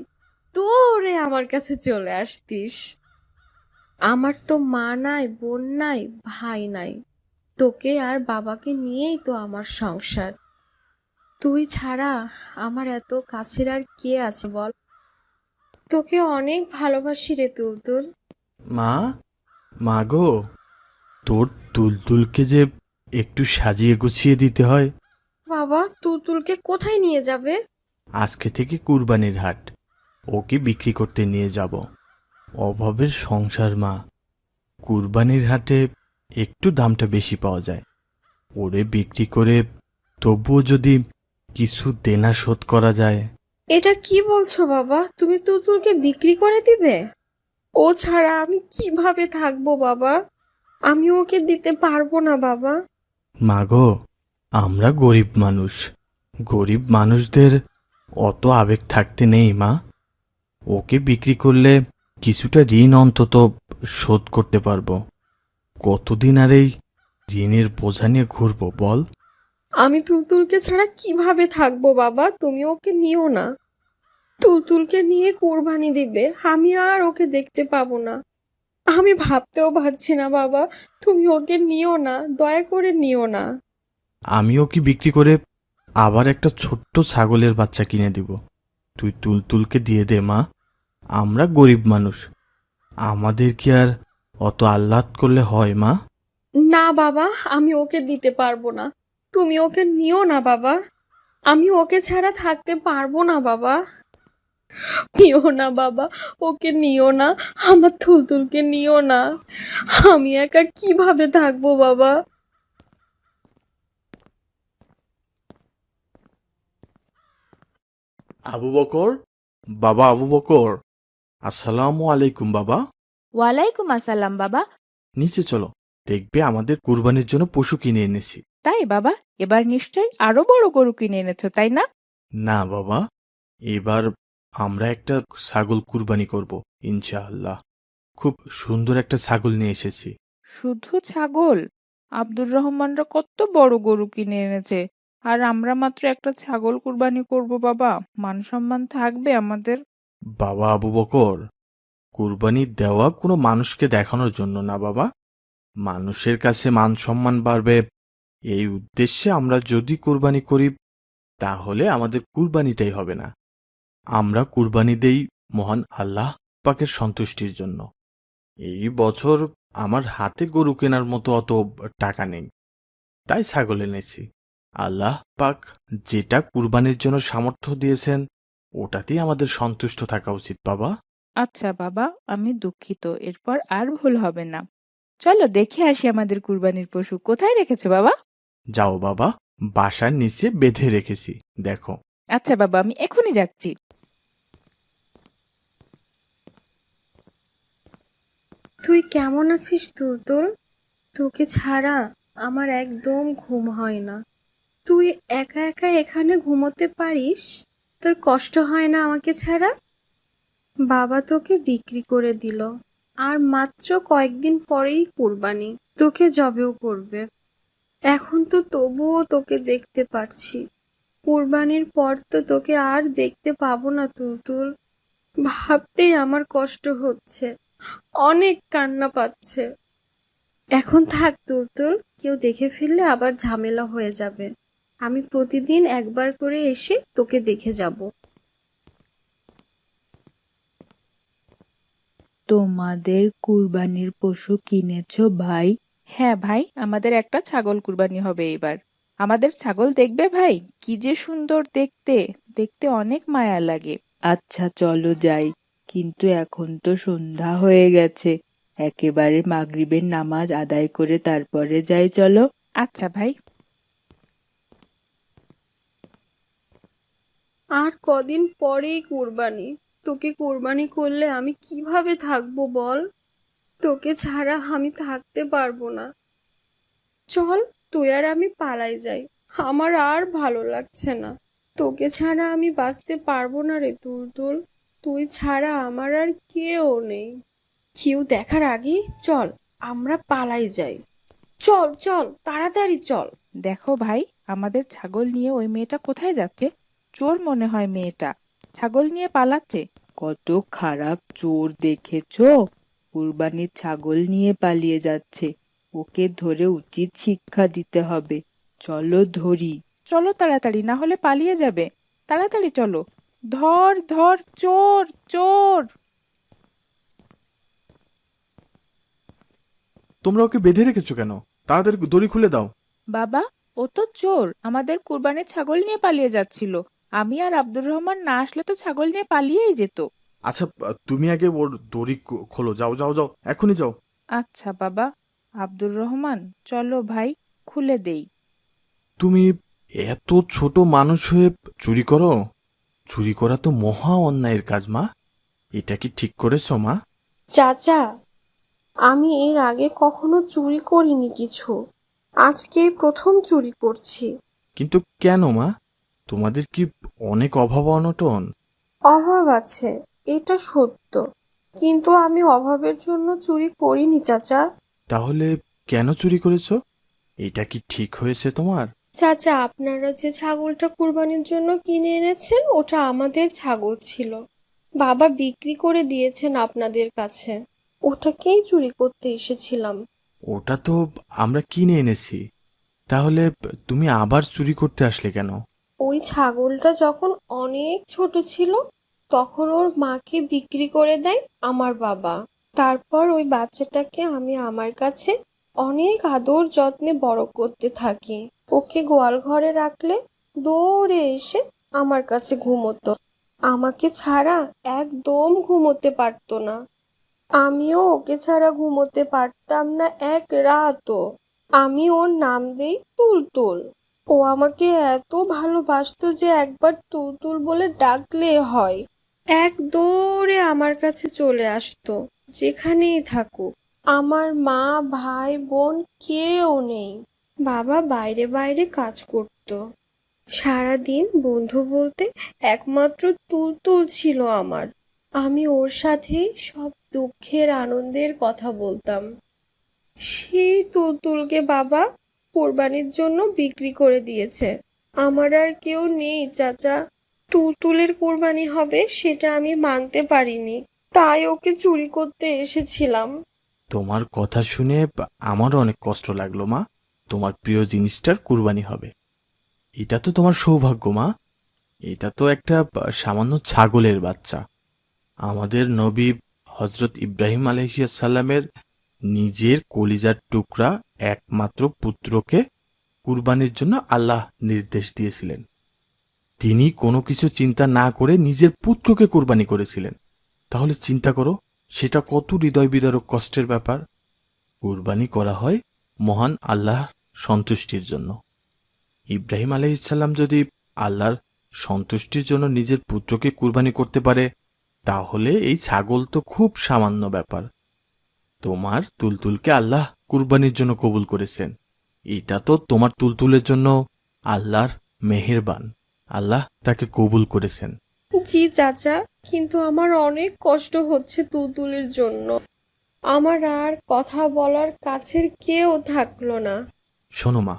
তোরে আমার কাছে চলে আসতিস। আমার তো মা নাই, বোন নাই, ভাই নাই, তোকে আর বাবাকে নিয়েই তো আমার সংসার। তুই ছাড়া আমার এত কাছের আর কে আছে বল? তোকে অনেক ভালোবাসি রে তুলতুল। মা, মা গো, তোর তুলতুলকে যে একটু সাজিয়ে গুছিয়ে দিতে হয়। বাবা, তুলতুলকে কোথায় নিয়ে যাবে? আজকে থেকে কুরবানির হাট, ওকে বিক্রি করতে নিয়ে যাব। অভাবের সংসার মা, কুরবানির হাটে একটু দামটা বেশি পাওয়া যায়। ওরে বিক্রি করে তবুও যদি কিছু দেনা শোধ করা যায়। এটা কি বলছো বাবা? তুমি তুলতুলকে বিক্রি করে দিবে? ও ছাড়া আমি কিভাবে থাকবো বাবা? আমি ওকে দিতে পারবো না বাবা। মা গো, আমরা গরিব মানুষ, গরিব মানুষদের অত আবেগ থাকতে নেই মা। ওকে বিক্রি করলে কিছুটা ঋণ অন্তত শোধ করতে পারবো। কতদিন আর এই ঋণের বোঝা নিয়ে ঘুরবো বল? আমি তুলতুলকে ছাড়া কিভাবে থাকবো বাবা? তুমি ওকে নিও না। তুলতুলকে নিয়ে কোরবানি দিবে, আমি আর ওকে দেখতে পাবো না। আমি ভাবতেও পারছি না বাবা। তুমি ওকে নিও না, দয়া করে নিও না। আমি ওকে বিক্রি করে আবার একটা ছোট্ট ছাগলের বাচ্চা কিনে দিব। তুই তুলতুলকে দিয়ে দে মা। আমরা গরিব মানুষ, আমাদের কি আর অত আহ্লাদ করলে হয় মা? না বাবা, আমি ওকে দিতে পারবো না। তুমি ওকে নিও না বাবা। আমি ওকে ছাড়া থাকতে পারবো না বাবা। নিও না বাবা, ওকে নিও না। আমার তুলতুলকে নিও না। আমি একা কিভাবে থাকবো বাবা? আবু বকর, বাবা আবু বকর, আসসালামু আলাইকুম বাবা। ওয়ালাইকুম আসসালাম বাবা। নিচে চলো, দেখবে আমাদের কুরবানির জন্য পশু কিনে এনেছি। তাই বাবা, এবার নিশ্চয়ই আরো বড় গরু কিনে এনেছো, তাই না? না বাবা, এবার আমরা একটা ছাগল কুরবানি করব ইনশাআল্লাহ। খুব সুন্দর একটা ছাগল নিয়ে এসেছি। শুধু ছাগল? আব্দুর রহমানরা কত বড় গরু কিনে এনেছে, আর আমরা মাত্র একটা ছাগল কুরবানি করব বাবা। মান সম্মান থাকবে আমাদের? বাবা আবু বকর, কুরবানি দেওয়া কোনো মানুষকে দেখানোর জন্য না বাবা। মানুষের কাছে মান সম্মান বাড়বে, এই উদ্দেশ্যে আমরা যদি কুরবানি করি তাহলে আমাদের কুরবানিটাই হবে না। আমরা কুরবানি দেই মহান আল্লাহ পাকের সন্তুষ্টির জন্য। এই বছর আমার হাতে গরু কেনার মতো অত টাকা নেই, তাই ছাগল এনেছি। আল্লাহ পাক যেটা কুরবানির জন্য সামর্থ্য দিয়েছেন ওটাতেই আমাদের সন্তুষ্ট থাকা উচিত বাবা। আচ্ছা বাবা, আমি দুঃখিত, এরপর আর ভুল হবে না। চলো দেখে আসি আমাদের কুরবানির পশু কোথায় রেখেছো বাবা। যাও বাবা, বাসার নিচে বেঁধে রেখেছি, দেখো। আচ্ছা বাবা, আমি এখনই যাচ্ছি। তুই কেমন আছিস তুলতুল? তোকে ছাড়া আমার একদম ঘুম হয় না। তুই একা একা এখানে ঘুমোতে পারিস? তোর কষ্ট হয় না আমাকে ছাড়া? বাবা তোকে বিক্রি করে দিল, আর মাত্র কয়েকদিন পরেই কুরবানি, তোকে জবেও করবে। এখন তো তবুও তোকে দেখতে পারছি, কুরবানির পর তো তোকে আর দেখতে পাবো না তুলতুল। ভাবতেই আমার কষ্ট হচ্ছে, অনেক কান্না পাচ্ছে। এখন থাক তুলতুল, কেউ দেখে ফেললে আবার ঝামেলা হয়ে যাবে। আমি প্রতিদিন একবার করে এসে তোকে দেখে যাব। তোমাদের কুরবানির পশু কিনেছো ভাই? হ্যাঁ ভাই, আমাদের একটা ছাগল কুরবানি হবে এবার। আমাদের ছাগল দেখবে ভাই, কি যে সুন্দর দেখতে, দেখতে অনেক মায়া লাগে। আচ্ছা চলো যাই, কিন্তু এখন তো সন্ধ্যা হয়ে গেছে, একেবারে মাগরিবের নামাজ আদায় করে তারপরে যাই চলো। আচ্ছা ভাই। আর কদিন পরেই কুরবানি, তোকে কুরবানি করলে আমি কিভাবে থাকবো বল? তোকে ছাড়া আমি থাকতে পারবো না। চল, তুই আর আমি পালাই যাই, আমার আর ভালো লাগছে না। তোকে ছাড়া আমি বাঁচতে পারবো না রে তুলতুল। তুই ছাড়া আমার আর কেউ নেই। কেউ দেখার আগেই চল আমরা পালাই যাই। চল চল তাড়াতাড়ি চল। দেখো ভাই, আমাদের ছাগল নিয়ে ওই মেয়েটা কোথায় যাচ্ছে? চোর মনে হয় মেয়েটা, ছাগল নিয়ে পালাচ্ছে। কত খারাপ চোর দেখেছো? কুরবানির ছাগল নিয়ে পালিয়ে যাচ্ছে। ওকে ধরে উচিত শিক্ষা দিতে হবে। চলো ধরি। চলো তাড়াতাড়ি, না হলে পালিয়ে যাবে। তাড়াতাড়ি চলো। ধর ধর, চোর চোর! তোমরা ওকে বেঁধে রেখেছো কেন? তাড়াতাড়ি দড়ি খুলে দাও। বাবা, ও তো চোর, আমাদের কুরবানির ছাগল নিয়ে পালিয়ে যাচ্ছিল। আমি আর আব্দুর রহমান না আসলে তো ছাগল নিয়ে পালিয়েই যেত। আচ্ছা, তুমি আগে ওর দড়ি খোলো। যাও যাও যাও, এখনই যাও। আচ্ছা বাবা। আব্দুর রহমান, চলো ভাই, খুলে দেই। তুমি এত ছোট মানুষ হয়ে চুরি করো? চুরি করা তো মহা অন্যায়ের কাজ মা। এটা কি ঠিক করেছো মা? চাচা, আমি এর আগে কখনো চুরি করিনি কিছু, আজকে প্রথম চুরি করছি। কিন্তু কেন মা? তোমাদের কি অনেক অভাব অনটন? অভাব আছে, এটা সত্য, কিন্তু আমি অভাবের জন্য চুরি করিনি চাচা। তাহলে কেন চুরি করেছো? এটা কি ঠিক হয়েছে তোমার? চাচা, আপনারা যে ছাগলটা কুরবানির জন্য কিনে এনেছেন ওটা আমাদের ছাগল ছিল, বাবা বিক্রি করে দিয়েছেন আপনাদের কাছে, ওটাকেই চুরি করতে এসেছিলাম। ওটা তো আমরা কিনে এনেছি, তাহলে তুমি আবার চুরি করতে আসলে কেন? ওই ছাগলটা যখন অনেক ছোট ছিল তখন ওর মাকে বিক্রি করে দেয় আমার বাবা। তারপর ওই বাচ্চাটাকে আমি আমার কাছে অনেক আদর যত্নে বড় করতে থাকি। ওকে গোয়াল ঘরে রাখলে দৌড়ে এসে আমার কাছে ঘুমোতো, আমাকে ছাড়া একদম ঘুমোতে পারতো না। আমিও ওকে ছাড়া ঘুমোতে পারতাম না এক রাতও। আমি ওর নাম দেই তুলতুল। ও আমাকে এত ভালোবাসতো যে একবার তুলতুল বলে ডাকলে হয় এক দৌড়ে আমার কাছে চলে আসতো, যেখানেই থাকুক। আমার মা ভাই বোন কেউ নেই, বাবা বাইরে বাইরে কাজ করত। সারাদিন বন্ধু বলতে একমাত্র তুলতুল ছিল আমার। আমি ওর সাথেই সব দুঃখের আনন্দের কথা বলতাম। সেই তুলতুলকে বাবা কোরবানির জন্য বিক্রি করে দিয়েছে। আমার আর কেউ নেই চাচা। তুলতুলের কোরবানি হবে সেটা আমি মানতে পারিনি, তাই ওকে চুরি করতে এসেছিলাম। তোমার কথা শুনে আমারও অনেক কষ্ট লাগলো মা। তোমার প্রিয় জিনিসটার কুরবানি হবে, এটা তো তোমার সৌভাগ্য মা। এটা তো একটা সামান্য ছাগলের বাচ্চা। আমাদের নবী হজরত ইব্রাহিম আলাইহিসসালামের নিজের কলিজার টুকরা একমাত্র পুত্রকে কুরবানির জন্য আল্লাহ নির্দেশ দিয়েছিলেন। তিনি কোনো কিছু চিন্তা না করে নিজের পুত্রকে কুরবানি করেছিলেন। তাহলে চিন্তা করো, সেটা কত হৃদয় বিদারক কষ্টের ব্যাপার। কুরবানি করা হয় মহান আল্লাহ সন্তুষ্টির জন্য। ইব্রাহিম আলাইহিসসালাম যদি আল্লাহর সন্তুষ্টির জন্য নিজের পুত্রকে কুরবানি করতে পারে, তাহলে এই ছাগল তো খুব সামান্য ব্যাপার। তোমার তুলতুলকে আল্লাহ কুরবানির জন্য কবুল করেছেন, এটা তো তোমার তুলতুলের জন্য আল্লাহর মেহেরবান। আল্লাহ তাকে কবুল করেছেন। জি চাচা, কিন্তু আমার অনেক কষ্ট হচ্ছে তুলতুলের জন্য। আমার আর কথা বলার কাছের কেউ থাকলো না। শোনো মা,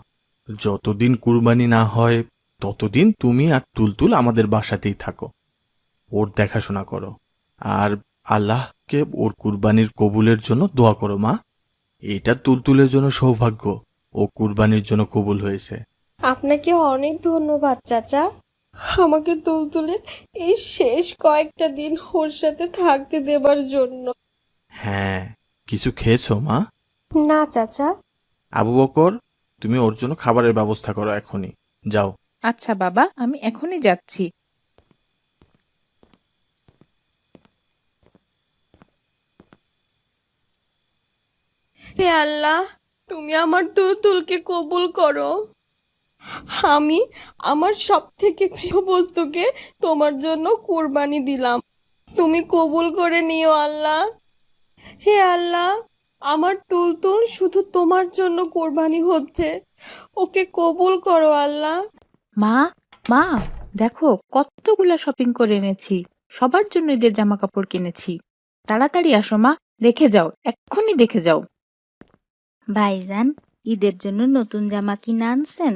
যতদিন কুরবানি না হয় ততদিন তুমি আর তুলতুল আমাদের বাসাতেই থাকো, ওর দেখাশোনা করো, আর আল্লাহকে ওর কুরবানির কবুলের জন্য দোয়া করো মা। এটা তুলতুলের জন্য সৌভাগ্য, ও কুরবানির জন্য কবুল হয়েছে। আপনাকে অনেক ধন্যবাদ চাচা, আমাকে তুলতুলের এই শেষ কয়েকটা দিন ওর সাথে থাকতে দেবার জন্য। হ্যাঁ, কিছু খেয়েছো মা? না চাচা। আবু বকর, তুমি ওর জন্য খাবারের ব্যবস্থা করো এখনই, যাও। আচ্ছা বাবা, আমি এখনই যাচ্ছি। হে আল্লাহ, তুমি আমার তুলতুলকে কবুল করো। আমি আমার সব থেকে প্রিয় বস্তুকে তোমার জন্য কুরবানি দিলাম, তুমি কবুল করে নিও আল্লাহ। হে আল্লাহ, আমার তুলতুল শুধু তোমার জন্য কোরবানি হচ্ছে, ওকে কবুল করো আল্লাহ। মা, মা, দেখো কতগুলা শপিং করে এনেছি, সবার জন্য ঈদের জামা কাপড় কিনেছি। তাড়াতাড়ি আসো মা, দেখে যাও, এক্ষুনি দেখে যাও। ভাইজান, ঈদের জন্য নতুন জামা কিনে আনছেন?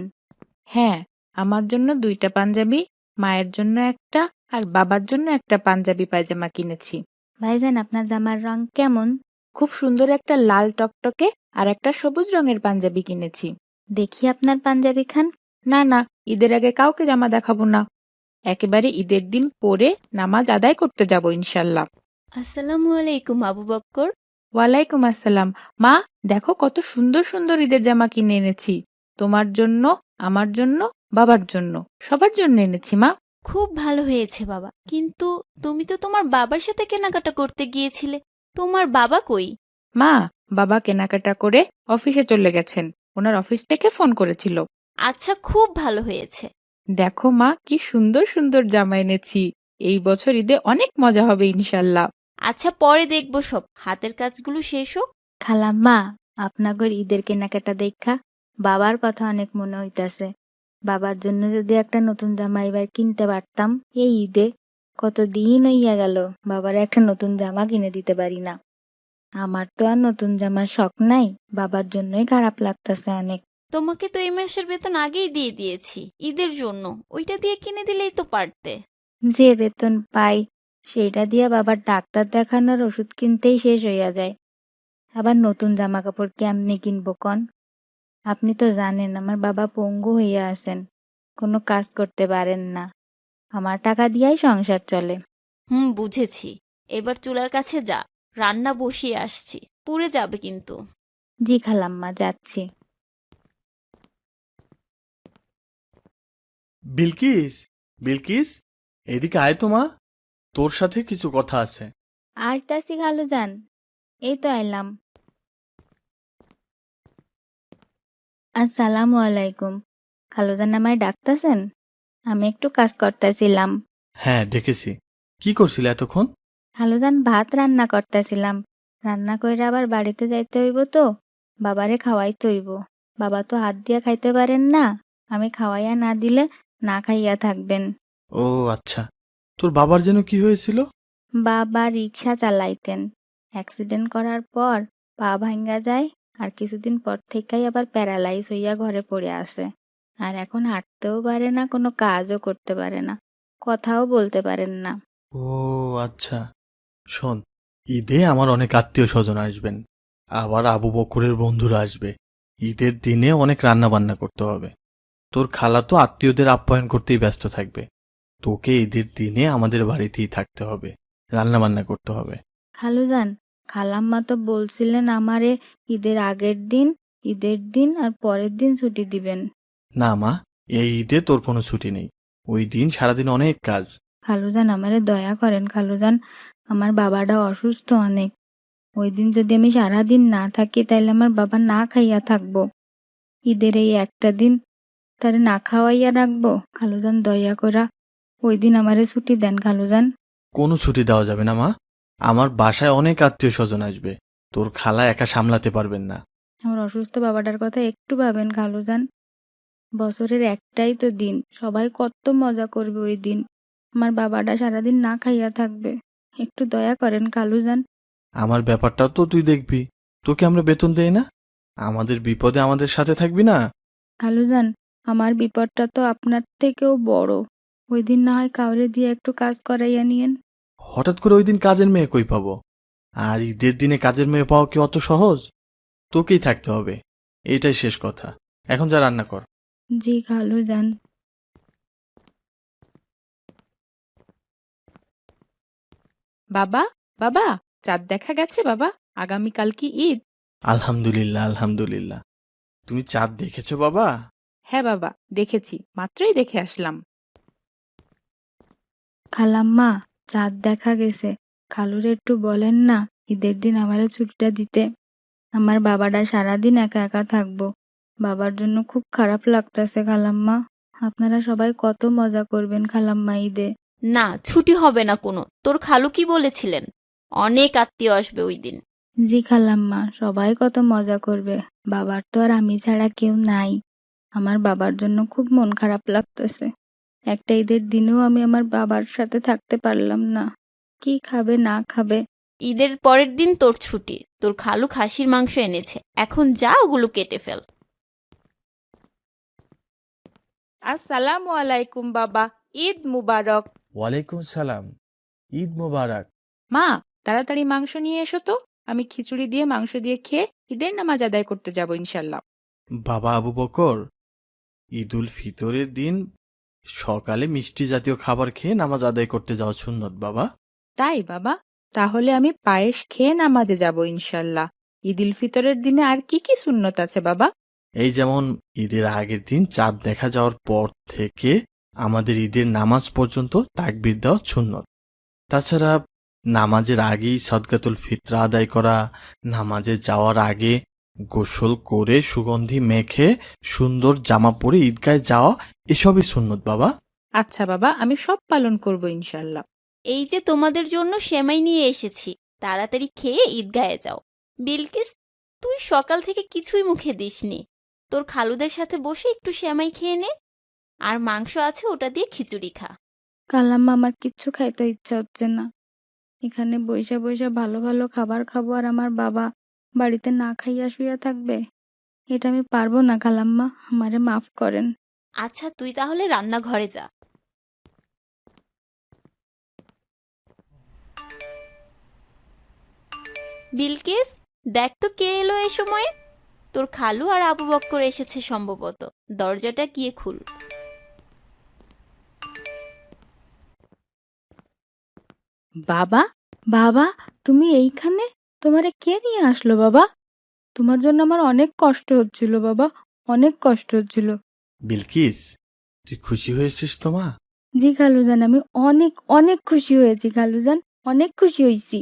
হ্যাঁ, আমার জন্য 2টা পাঞ্জাবি, মায়ের জন্য একটা আর বাবার জন্য একটা পাঞ্জাবি পায়জামা কিনেছি। ভাইজান, আপনার জামার রং কেমন? খুব সুন্দর একটা লাল টকটকে আর একটা সবুজ রঙের পাঞ্জাবি কিনেছি। দেখি আপনার পাঞ্জাবি খান। না না, ঈদের আগে কাউকে জামা দেখাবো না। একেবারে ঈদের দিন পরে নামাজ আদায় করতে যাব ইনশাল্লাহ। আসসালামু আলাইকুম আবু বক্কর। ওয়ালাইকুম আসসালাম। মা, দেখো কত সুন্দর সুন্দর ঈদের জামা কিনে এনেছি। তোমার জন্য, আমার জন্য, বাবার জন্য, সবার জন্য এনেছি মা। খুব ভালো হয়েছে বাবা, কিন্তু তুমি তো তোমার বাবার সাথে কেনাকাটা করতে গিয়েছিলে, তোমার বাবা কই? মা, বাবা কেনাকাটা করে অফিসে চলে গেছেন। ওনার অফিস থেকে ফোন করেছিল। আচ্ছা, খুব ভালো হয়েছে। দেখো মা, কি সুন্দর সুন্দর জামা এনেছি। এই বছর ঈদে অনেক মজা হবে ইনশাল্লাহ। আচ্ছা, পরে দেখবো, সব হাতের কাজগুলো শেষ হোক। খালাম্মা, আপনাগর ঈদের কেনাকাটা দেখা বাবার কথা অনেক মনে হইতাছে। বাবার জন্য যদি একটা নতুন জামা এবার কিনতে পারতাম এই ঈদে। কতদিন হইয়া গেল বাবার একটা নতুন জামা কিনে দিতে পারি না। আমার তো আর নতুন জামার শখ নাই, বাবার জন্যই খারাপ লাগতাছে অনেক। তোমাকে তো এই মাসের বেতন আগেই দিয়ে দিয়েছি ঈদের জন্য, ওইটা দিয়ে কিনে দিলেই তো পারতে। যে বেতন পাই সেইটা দিয়ে বাবার ডাক্তার দেখানোর ওষুধ কিনতেই শেষ হইয়া যায়। আবার নতুন জামা কাপড় কেমনে কিনবো কন? আপনি তো জানেন আমার বাবা পঙ্গু হইয়া আছেন, কোনো কাজ করতে পারেন না। আমার টাকা দিয়াই সংসার চলে। বুঝেছি। এবার চুলার কাছে যা, রান্না বসিয়ে আসছি, পুড়ে যাবে কিন্তু। জি খালাম্মা, যাচ্ছি। বিলকিস, বিলকিস, এদিকে আয় তো মা, তোর সাথে কিছু কথা আছে। আসতাছি খালুজান, এই তো আইলাম। আসসালামু আলাইকুম। খালুজান আমায় ডাকতাছেন? আমি একটু কাজ করতেছিলাম। হ্যাঁ, ডেকেছি। কি করছিলে এতক্ষণ? খালুজান, ভাত রান্না করতেছিলাম। রান্না করে আবার বাড়িতে যাইতে হইব তো, বাবারে খাওয়াইতে হইব। বাবা তো হাত দিয়া খাইতে পারেন না, আমি খাওয়াইয়া না দিলে না খাইয়া থাকবেন। ও আচ্ছা, তোর বাবার যেন কি হয়েছিল? বাবা রিক্সা চালাইতেন, অ্যাক্সিডেন্ট করার পর পা ভাঙ্গা যায়, আর কিছুদিন পর থেকেই আবার প্যারালাইজ হইয়া ঘরে পড়ে আছে। আর এখন হাঁটতেও পারে না, কোনো কাজও করতে পারে না, কথাও বলতে পারেন না। ও আচ্ছা, শোন, ঈদে আমার অনেক আত্মীয় স্বজন আসবেন, আবার আবু বকরের বন্ধুরা আসবে। ঈদের দিনে অনেক রান্না বান্না করতে হবে। তোর খালা তো আত্মীয়দের আপ্যায়ন করতেই ব্যস্ত থাকবে। তোকে ঈদের দিনে আমাদের বাড়িতেই থাকতে হবে, রান্না বান্না করতে হবে। খালুজান, খালাম্মা তো বলছিলেন আমারে ঈদের আগের দিন, ঈদের দিন আর পরের দিন ছুটি দিবেন। না মা, এই ঈদে তোর কোনো ছুটি নেই। ওই দিন সারাদিন অনেক কাজ। খালুজান, আমারে দয়া করেন খালুজান, আমার বাবাটা অসুস্থ অনেক। ওই দিন যদি আমি সারাদিন না থাকি তাইলে আমার বাবা না খাইয়া থাকবো। ঈদের এই একটা দিন তারে না খাওয়াইয়া রাখবো। খালুজান, দয়া করা ওই দিন আমারে ছুটি দেন খালুজান। কোনো ছুটি দেওয়া যাবে না মা, আমার বাসায় অনেক আত্মীয় স্বজন আসবে, তোর খালা একা সামলাতে পারবেন না। আমার অসুস্থ বাবাটার কথা একটু ভাবেন খালুজান। বছরের একটাই তো দিন, সবাই কত মজা করবে ওই দিন। আমার বাবাটা সারাদিন না খাইয়া থাকবে, একটু দয়া করেন খালুজান। আমার ব্যাপারটাও তো তুই দেখবি, তোকে আমরা বেতন দেই না? আমাদের বিপদে আমাদের সাথে থাকবি না? খালুজান, আমার বিপদটা তো আপনার থেকেও বড়। ওই দিন না হয় কাউরে দিয়ে একটু কাজ করাইয়া নিয়েন। হঠাৎ করে ওই দিন কাজের মেয়ে কই পাবো? আর ঈদের দিনে কাজের মেয়ে পাওয়া কি অত সহজ? তোকেই থাকতে হবে, এইটাই শেষ কথা। এখন যা রান্না কর। জি খালুজান। বাবা, বাবা, চাঁদ দেখা গেছে বাবা? আগামীকাল কি ঈদ? আলহামদুলিল্লাহ, আলহামদুলিল্লাহ। তুমি চাঁদ দেখেছো বাবা? হ্যাঁ বাবা, দেখেছি, মাত্রই দেখে আসলাম। খালাম্মা, চাঁদ দেখা গেছে। খালুরে একটু বলেন না ঈদের দিন আমারে ছুটিটা দিতে। আমার বাবাটা সারাদিন একা একা থাকবো, বাবার জন্য খুব খারাপ লাগতেছে খালাম্মা। আপনারা সবাই কত মজা করবেন খালাম্মা ঈদে। না, ছুটি হবে না কোনো। তোর খালু কি বলেছিলেন? অনেক আত্মীয় আসবে ওই দিন। জি খালাম্মা, সবাই কত মজা করবে। বাবার তো আর আমি ছাড়া কেউ নাই। আমার বাবার জন্য খুব মন খারাপ লাগতেছে। একটা ঈদের দিনেও আমি আমার বাবার সাথে থাকতে পারলাম না। কি খাবে না খাবে। ঈদের পরের দিন তোর ছুটি, তোর খালু খাসির মাংস এনেছে, এখন যা ওগুলো কেটে ফেল। আসসালামু আলাইকুম বাবা, ঈদ মুবারক। ওয়ালাইকুম সালাম, ঈদ মোবারক। মা, তাড়াতাড়ি মাংস নিয়ে এসো তো, আমি খিচুড়ি দিয়ে মাংস দিয়ে খেয়ে ঈদের নামাজ আদায় করতে যাব ইনশাল্লাহ। বাবা আবু বকর, ঈদুল ফিতরের দিন সকালে মিষ্টি জাতীয় খাবার খেয়ে নামাজ আদায় করতে যাওয়া সুন্নত বাবা। তাই বাবা, তাহলে আমি পায়েস খেয়ে নামাজে যাব ইনশাল্লাহ। ঈদুল ফিতরের দিনে আর কি কি সুন্নত আছে বাবা? এই যেমন ঈদের আগের দিন চাঁদ দেখা যাওয়ার পর থেকে আমাদের ঈদের নামাজ পর্যন্ত তাকবীর দেওয়া সুন্নত। তাছাড়া নামাজের আগেই সদকাতুল ফিতরা আদায় করা, নামাজে যাওয়ার আগে গোসল করে সুগন্ধি মেখে সুন্দর জামা পরে ঈদগায় যাওয়া, এসবই সুন্নত বাবা। আচ্ছা বাবা, আমি সব পালন করব ইনশাল্লাহ। এই যে তোমাদের জন্য সেমাই নিয়ে এসেছি, তাড়াতাড়ি খেয়ে ঈদগাহে যাও। বিলকিস, তুই সকাল থেকে কিছুই মুখে দিসনি। তোর খালুদের সাথে বসে একটু সেমাই খেয়ে নে, আর মাংস আছে ওটা দিয়ে খিচুড়ি খা। কালাম্মা, আমার কিচ্ছু খাইতে ইচ্ছা হচ্ছে না। এখানে বইসা বইসা ভালো ভালো খাবার খাবো আর আমার বাবা বাড়িতে না খাইয়া শুইয়া থাকবে? এটা আমি পারবো না কালাম্মা, আমারে মাফ করেন। আচ্ছা, তুই তাহলে রান্নাঘরে যা। বিলকিস, দেখ তো কে এলো এই সময়ে। তোর খালু আর আবু বক্কর এসেছে সম্ভবত। দরজাটা গিয়ে খুল। বাবা, বাবা, তুমি এইখানে? তোমারে কে নিয়ে আসলো বাবা? তোমার জন্য আমার অনেক কষ্ট হচ্ছিল বাবা, অনেক কষ্ট হচ্ছিল। বিলকিস, তুই খুশি হয়েছিস তো মা? জি খালুজান, আমি অনেক অনেক খুশি হয়েছি খালুজান, অনেক খুশি হয়েছি।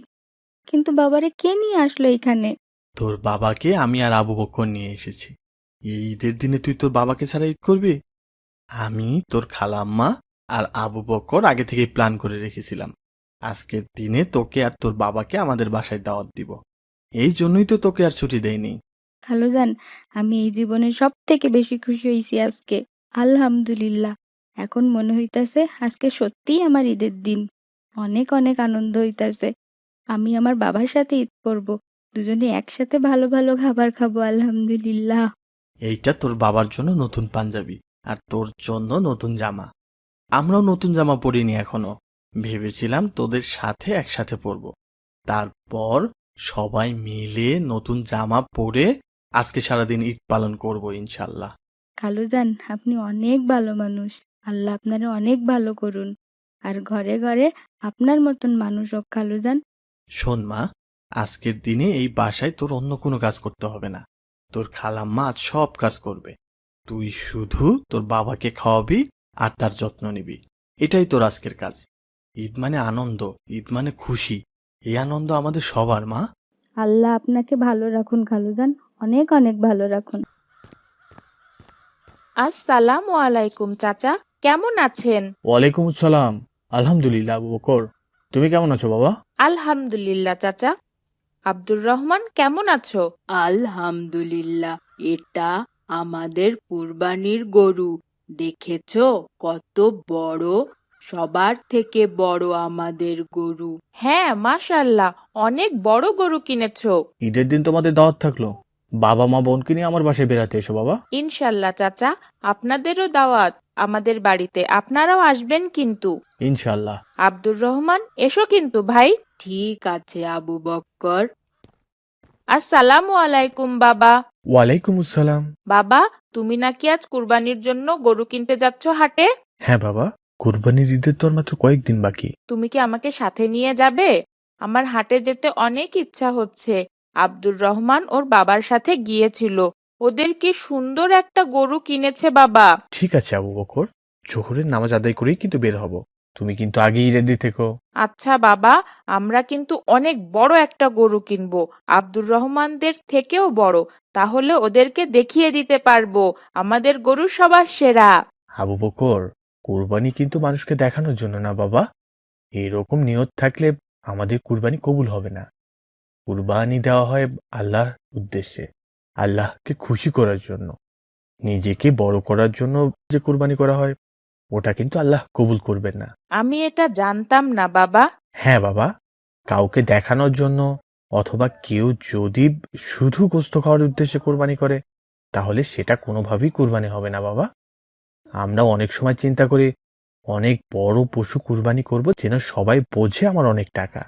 কিন্তু বাবারে কে নিয়ে আসলো এখানে? তোর বাবাকে আমি আর আবু বকর নিয়ে এসেছি। এই ঈদের দিনে তুই তোর বাবাকে ছাড়া ঈদ করবি? আমি, তোর খালাম্মা আর আবু বকর আগে থেকেই প্ল্যান করে রেখেছিলাম আজকের দিনে তোকে আর তোর বাবাকে আমাদের বাসায় দাওয়াত দিব। এই জন্যই তো তোকে আর ছুটি দেয়নি। খালুজান, আমি এই জীবনে সব থেকে বেশি খুশি হয়েছি আজকে। আলহামদুলিল্লাহ, এখন মনে হইতাছে আজকে সত্যিই আমার ঈদের দিন। অনেক অনেক আনন্দ হইতাছে। আমি আমার বাবার সাথে ঈদ করব, দুজনে একসাথে ভালো ভালো খাবার খাবো। আলহামদুলিল্লাহ। এইটা তোর বাবার জন্য নতুন পাঞ্জাবি আর তোর জন্য নতুন জামা। আমরাও নতুন জামা পরিনি এখনো, ভেবেছিলাম তোদের সাথে একসাথে পরব। তারপর সবাই মিলে নতুন জামা পরে আজকে সারাদিন ঈদ পালন করব ইনশাল্লাহ। খালুজান, আপনি অনেক ভালো মানুষ। আল্লাহ আপনারে অনেক ভালো করুন, আর ঘরে ঘরে আপনার মতন মানুষ হোক খালুজান। শোন মা, আজকের দিনে এই বাসায় তোর অন্য কোনো কাজ করতে হবে না। তোর খালাম্মা আজ সব কাজ করবে। তুই শুধু তোর বাবাকে খাওয়াবি আর তার যত্ন নিবি। এটাই তোর আজকের কাজ। ঈদ মানে আনন্দ, ঈদ মানে খুশি। এই আনন্দ আমাদের সবার মা। আল্লাহ আপনাকে ভালো রাখুন খালুজান, অনেক অনেক ভালো রাখুন। আসসালামু আলাইকুম চাচা, কেমন আছেন? ওয়ালাইকুম আসসালাম, আলহামদুলিল্লাহ। আবু বকর, তুমি কেমন আছো বাবা? আলহামদুলিল্লাহ চাচা। আব্দুর রহমান, কেমন আছো? আলহামদুলিল্লাহ, এটা আমাদের কুরবানির গরু। দেখেছো কত বড়, সবার থেকে বড় আমাদের গরু। হ্যাঁ, মাশাআল্লাহ, অনেক বড় গরু কিনেছো। ঈদের দিন তোমাদের দাওয়াত থাকলো, বাবা মা বোনকে নিয়ে আমার বাসায় বেড়াতে এসো বাবা। ইনশাল্লাহ চাচা, আপনাদেরও দাওয়াত আমাদের বাড়িতে, আপনারাও আসবেন কিন্তু। ইনশাল্লাহ। আব্দুর রহমান, এসো কিন্তু ভাই। ঠিক আছে আবু বক্কর। আসসালামু আলাইকুম বাবা। ওয়ালাইকুম আসসালাম। বাবা, তুমি নাকি আজ কুরবানির জন্য গরু কিনতে যাচ্ছ হাটে? হ্যাঁ বাবা, কুরবানির ঈদের তো আর মাত্র কয়েকদিন বাকি। তুমি কি আমাকে সাথে নিয়ে যাবে? আমার হাটে যেতে অনেক ইচ্ছা হচ্ছে। আব্দুর রহমান ওর বাবার সাথে গিয়েছিল, ওদের কি সুন্দর একটা গরু কিনেছে বাবা। ঠিক আছে আবু বকর, জোহরের নামাজ আদায় করেই কিন্তু বের হব। তুমি কিন্তু আগেই রেডি থেকো। আচ্ছা বাবা, আমরা কিন্তু অনেক বড় একটা গরু কিনবো, আব্দুর রহমানদের থেকেও বড়। তাহলে ওদেরকে দেখিয়ে দিতে পারবো আমাদের গরু সবার সেরা। আবু বকর, কুরবানি কিন্তু মানুষকে দেখানোর জন্য না বাবা। এরকম নিয়ত থাকলে আমাদের কুরবানি কবুল হবে না। কুরবানি দেওয়া হয় আল্লাহর উদ্দেশ্যে, আল্লাহকে খুশি করার জন্য। নিজেকে বড় করার জন্য যে কুরবানি করা হয়, ওটা কিন্তু আল্লাহ কবুল করবেন না। আমি এটা জানতাম না বাবা। হ্যাঁ বাবা, কাউকে দেখানোর জন্য অথবা কেউ যদি শুধু গোশত খাওয়ার উদ্দেশ্যে কুরবানি করে, তাহলে সেটা কোনোভাবেই কুরবানি হবে না বাবা। আমরা অনেক সময় চিন্তা করি অনেক বড় পশু কুরবানি করব যেন সবাই বোঝে আমার অনেক টাকা।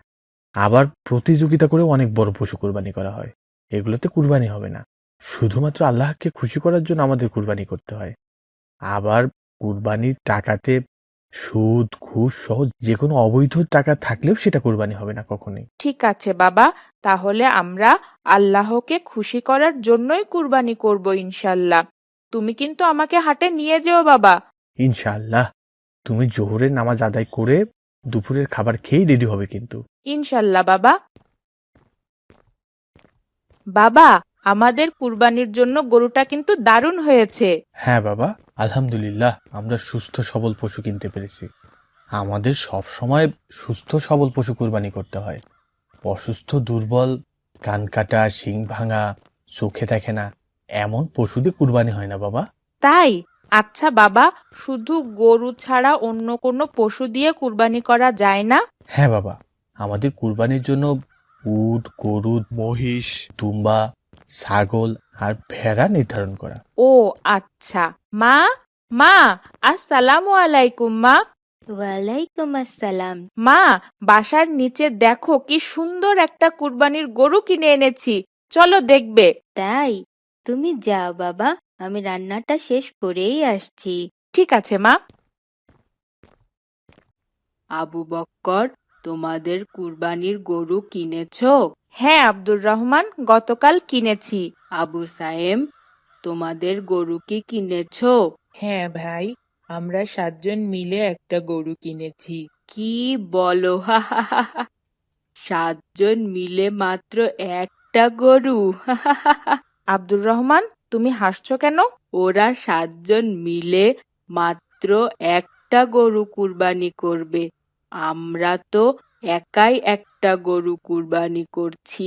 আবার প্রতিযোগিতা করে অনেক বড় পশু কুরবানি করা হয়। এগুলোতে কুরবানি হবে না। শুধুমাত্র আল্লাহকে খুশি করার জন্য আমাদের কুরবানি করতে হয়। আবার কুরবানির টাকাতে সুদ, ঘুষ সহ যে কোনো অবৈধ টাকা থাকলেও সেটা কুরবানি হবে না কখনোই। ঠিক আছে বাবা, তাহলে আমরা আল্লাহকে খুশি করার জন্যই কুরবানি করব ইনশাল্লাহ। তুমি কিন্তু আমাকে হাটে নিয়ে যেও বাবা। ইনশাআল্লাহ। তুমি জোহরের নামাজ আদায় করে দুপুরের খাবার খেয়েই রেডি হবে কিন্তু। ইনশাল্লাহ বাবা। বাবা, আমাদের কুরবানির জন্য গরুটা কিন্তু দারুণ হয়েছে। হ্যাঁ বাবা, আলহামদুলিল্লাহ আমরা সুস্থ সবল পশু কিনতে পেরেছি। আমাদের সব সময় সুস্থ সবল পশু কুরবানি করতে হয়। অসুস্থ, দুর্বল, কান কাটা, শিং ভাঙা, চোখে দেখে না এমন পশু দিয়ে কুরবানি হয় না বাবা। তাই? আচ্ছা বাবা, শুধু গরু ছাড়া অন্য কোনো পশু দিয়ে কুরবানি করা যায় না? হ্যাঁ বাবা, আমাদের কুরবানির জন্য উট, গরু, মহিষ, দুম্বা, ছাগল আর ভেড়া নির্ধারণ করা। ও আচ্ছা। মা, মা, আসসালামু আলাইকুম মা। ওয়ালাইকুম আসসালাম। মা, বাসার নিচে দেখো কি সুন্দর একটা কুরবানির গরু কিনে এনেছি, চলো দেখবে। তাই? তুমি যাও বাবা, আমি রান্নাটা শেষ করেই আসছি। ঠিক আছে মা। আবু বক্কর, তোমাদের কুরবানির গরু কিনেছো? হ্যাঁ আব্দুর রহমান, গতকাল কিনেছি। আবু সায়েম, তোমাদের গরু কি কিনেছো? হ্যাঁ ভাই, আমরা 7 জন মিলে একটা গরু কিনেছি। কি বলো? 7 জন মিলে মাত্র একটা গরু? আব্দুর রহমান, তুমি হাসছো কেন? ওরা 7 জন মিলে মাত্র একটা গরু কুরবানি করবে, আমরা তো একাই একটা গরু কুরবানি করছি।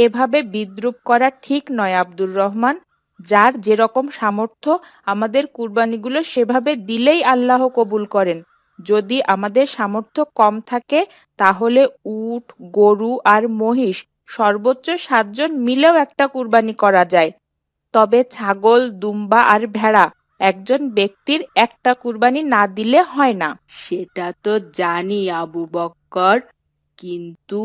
এভাবে বিদ্রূপ করা ঠিক নয় আব্দুর রহমান। যার যেরকম সামর্থ্য আমাদের কুরবানিগুলো সেভাবে দিলেই আল্লাহ কবুল করেন। যদি আমাদের সামর্থ্য কম থাকে তাহলে উট, গরু আর মহিষ সর্বোচ্চ 7 জন মিলেও একটা কুরবানি করা যায়। তবে ছাগল, দুম্বা আর ভেড়া একজন ব্যক্তির একটা কুরবানি না দিলে হয় না। সেটা তো জানি আবু বক্কর, কিন্তু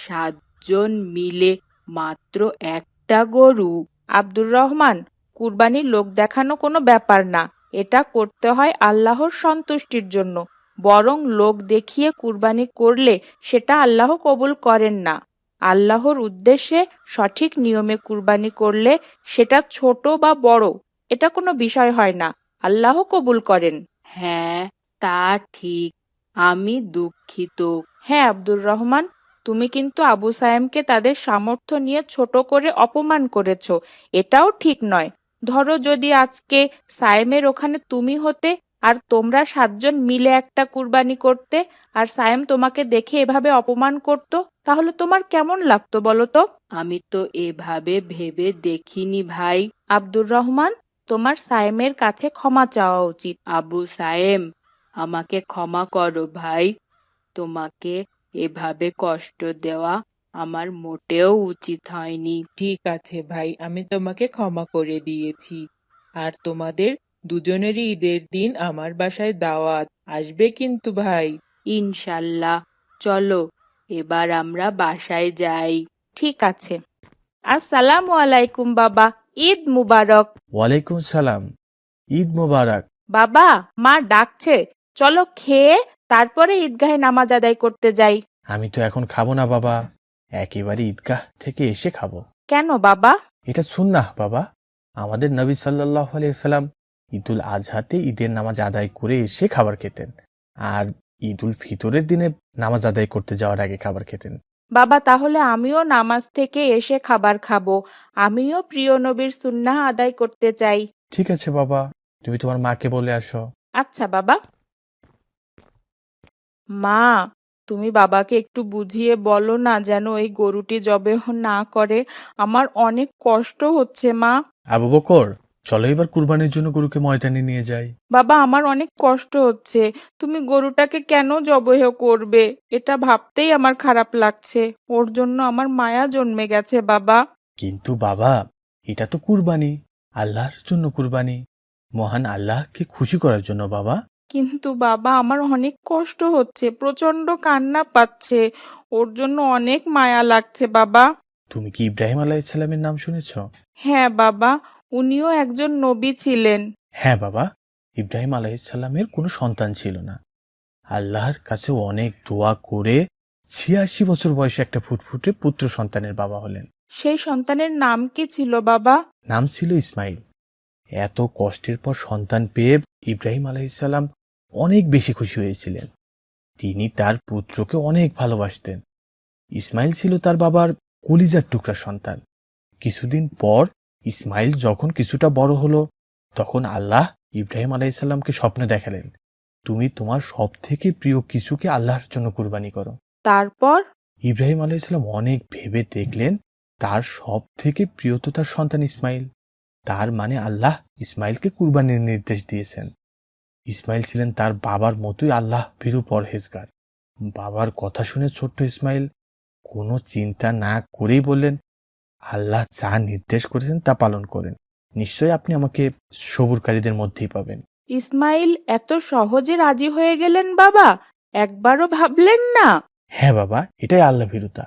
7 জন মিলে মাত্র একটা গরু? আব্দুর রহমান, কুরবানির লোক দেখানো কোনো ব্যাপার না। এটা করতে হয় আল্লাহর সন্তুষ্টির জন্য। বরং লোক দেখিয়ে কুরবানি করলে সেটা আল্লাহ কবুল করেন না। আল্লাহর উদ্দেশ্যে সঠিক নিয়মে কুরবানি করলে সেটা ছোট বা বড় এটা কোনো বিষয় হয় না, আল্লাহ কবুল করেন। হ্যাঁ, তা ঠিক। আমি দুঃখিত। হ্যাঁ আব্দুর রহমান, তুমি কিন্তু আবু সায়েমকে তাদের সামর্থ্য নিয়ে ছোট করে অপমান করেছো, এটাও ঠিক নয়। ধরো যদি আজকে সায়েমের ওখানে তুমি হতে আর তোমরা 7 জন মিলে একটা কুরবানি করতে, আর সায়েম তোমাকে দেখে এভাবে অপমান করতো, তাহলে তোমার কেমন লাগতো বলো তো? আমি তো এভাবে ভেবে দেখিনি ভাই। আব্দুর রহমান, তোমার সায়েমের কাছে ক্ষমা চাওয়া উচিত। আবু সায়েম, আমাকে ক্ষমা করো ভাই। তোমাকে এভাবে কষ্ট দেওয়া আমার মোটেও উচিত হয়নি। ঠিক আছে ভাই, আমি তোমাকে ক্ষমা করে দিয়েছি। আর তোমাদের দুজনেরই ঈদের দিন আমার বাসায় দাওয়াত, আসবে কিন্তু ভাই। ইনশাল্লাহ। চলো এবার আমরা বাসায় যাই। ঠিক আছে। আসসালামু আলাইকুম বাবা, ঈদ মুবারক। ওয়ালাইকুম সালাম, ঈদ মোবারক। বাবা, মা ডাকছে, চলো খেয়ে তারপরে ঈদগাহে নামাজ আদায় করতে যাই। আমি তো এখন খাবো না বাবা, একেবারে ঈদগাহ থেকে এসে খাবো। কেন বাবা? এটা সুন্নাহ বাবা। আমাদের নবী সাল্লাল্লাহু আলাইহি সাল্লাম ঈদুল আজহাতে ঈদের নামাজ আদায় করে এসে খাবার খেতেন, আর ঈদুল ফিতরের দিনে নামাজ আদায় করতে যাওয়ার আগে খাবার খেতেন। বাবা, তাহলে আমিও নামাজ থেকে এসে খাবার খাবো। আমিও প্রিয় নবীর সুন্নাহ আদায় করতে চাই। ঠিক আছে বাবা, তুমি তোমার মাকে বলে আসো। আচ্ছা বাবা। মা, তুমি বাবাকে একটু বুঝিয়ে বলো না যেন এই গরুটি জবেহ না করে। আমার অনেক কষ্ট হচ্ছে মা। আবু বকর, চলো এবার কুরবানির জন্য গরুকে ময়দানে নিয়ে যাই। বাবা, আমার অনেক কষ্ট হচ্ছে। তুমি গরুটাকে কেন জবেহ করবে এটা ভাবতেই আমার খারাপ লাগছে। ওর জন্য আমার মায়া জন্মে গেছে বাবা। কিন্তু বাবা, এটা তো কুরবানি, আল্লাহর জন্য কুরবানি। মহান আল্লাহকে খুশি করার জন্য বাবা। কিন্তু বাবা, আমার অনেক কষ্ট হচ্ছে, প্রচন্ড কান্না পাচ্ছে, ওর জন্য অনেক মায়া লাগছে বাবা। তুমি কি ইব্রাহিম আলাইহিসসালামের নাম শুনেছ? হ্যাঁ বাবা, উনিও একজন নবী ছিলেন। হ্যাঁ বাবা, ইব্রাহিম আলাইহিসসালামের কোনো সন্তান ছিল না। আল্লাহর কাছে অনেক দোয়া করে ৮৬ বছর বয়সে একটা ফুটফুটে পুত্র সন্তানের বাবা হলেন। সেই সন্তানের নাম কি ছিল বাবা? নাম ছিল ইসমাইল। এত কষ্টের পর সন্তান পেয়ে ইব্রাহিম আলাইহিসসালাম অনেক বেশি খুশি হয়েছিলেন। তিনি তার পুত্রকে অনেক ভালোবাসতেন। ইসমাইল ছিল তার বাবার কলিজার টুকরা সন্তান। কিছুদিন পর ইসমাইল যখন কিছুটা বড় হলো, তখন আল্লাহ ইব্রাহিম আলাইহিসসালামকে স্বপ্নে দেখালেন, তুমি তোমার সব থেকে প্রিয় কিছুকে আল্লাহর জন্য কুরবানি করো। তারপর? ইব্রাহিম আলাইহিসসালাম অনেক ভেবে দেখলেন তার সব থেকে প্রিয় তো তার সন্তান ইসমাইল। তার মানে আল্লাহ ইসমাইলকে কুরবানির নির্দেশ দিয়েছেন। ইসমাইল ছিলেন তার বাবার মতোই আল্লাহ ভীরু পরহেজগার। বাবার কথা শুনে ছোট্ট ইসমাইল কোনো চিন্তা না করেই বললেন, আল্লাহ যা নির্দেশ করেছেন তা পালন করেন, নিশ্চয়ই আপনি আমাকে সবুরকারীদের মধ্যেই পাবেন। ইসমাইল এত সহজে রাজি হয়ে গেলেন বাবা? একবারও ভাবলেন না? হ্যাঁ বাবা, এটাই আল্লাহ ভীরুতা।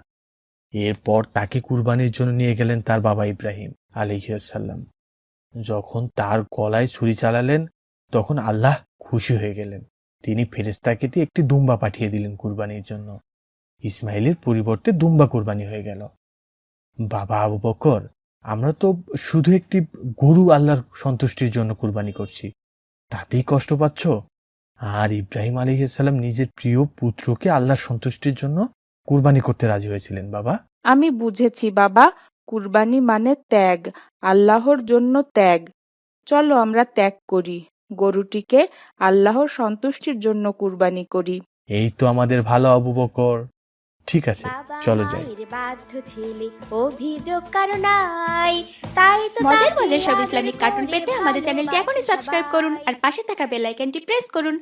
এরপর তাকে কুরবানির জন্য নিয়ে গেলেন তার বাবা ইব্রাহিম আলাইহিসসালাম। যখন তার গলায় ছুরি চালালেন, তখন আল্লাহ খুশি হয়ে গেলেন। তিনি ফেরেশতাকে দিয়ে একটি দুম্বা পাঠিয়ে দিলেন কুরবানির জন্য। ইসমাইলের পরিবর্তে দুম্বা কুরবানি হয়ে গেল। বাবা আবু বকর, আমরা তো শুধু একটি গরু আল্লাহর সন্তুষ্টির জন্য কুরবানি করছি, তাতেই কষ্ট পাচ্ছ? আর ইব্রাহিম আলাইহিসসালাম নিজের প্রিয় পুত্রকে আল্লাহর সন্তুষ্টির জন্য কুরবানি করতে রাজি হয়েছিলেন বাবা। আমি বুঝেছি বাবা, কুরবানি মানে ত্যাগ, আল্লাহর জন্য ত্যাগ। চলো আমরা ত্যাগ করি, গরুটিকে আল্লাহর সন্তুষ্টির জন্য কুরবানি করি। এই তো আমাদের ভালো আবু বকর। ঠিক আছে, বাবা চলো যাই। মায়ের বাধ্য ছেলে, অভিযোগ কারো নাই, তাই তো মজার তাকে মজার সব আদর ইসলামিক কার্টুন করে পেতে আমাদের চ্যানেলটি এখনই ভালোবাসে সাবস্ক্রাইব করুন সবাই। আর পাশে থাকা বেল আইকনটি প্রেস করুন।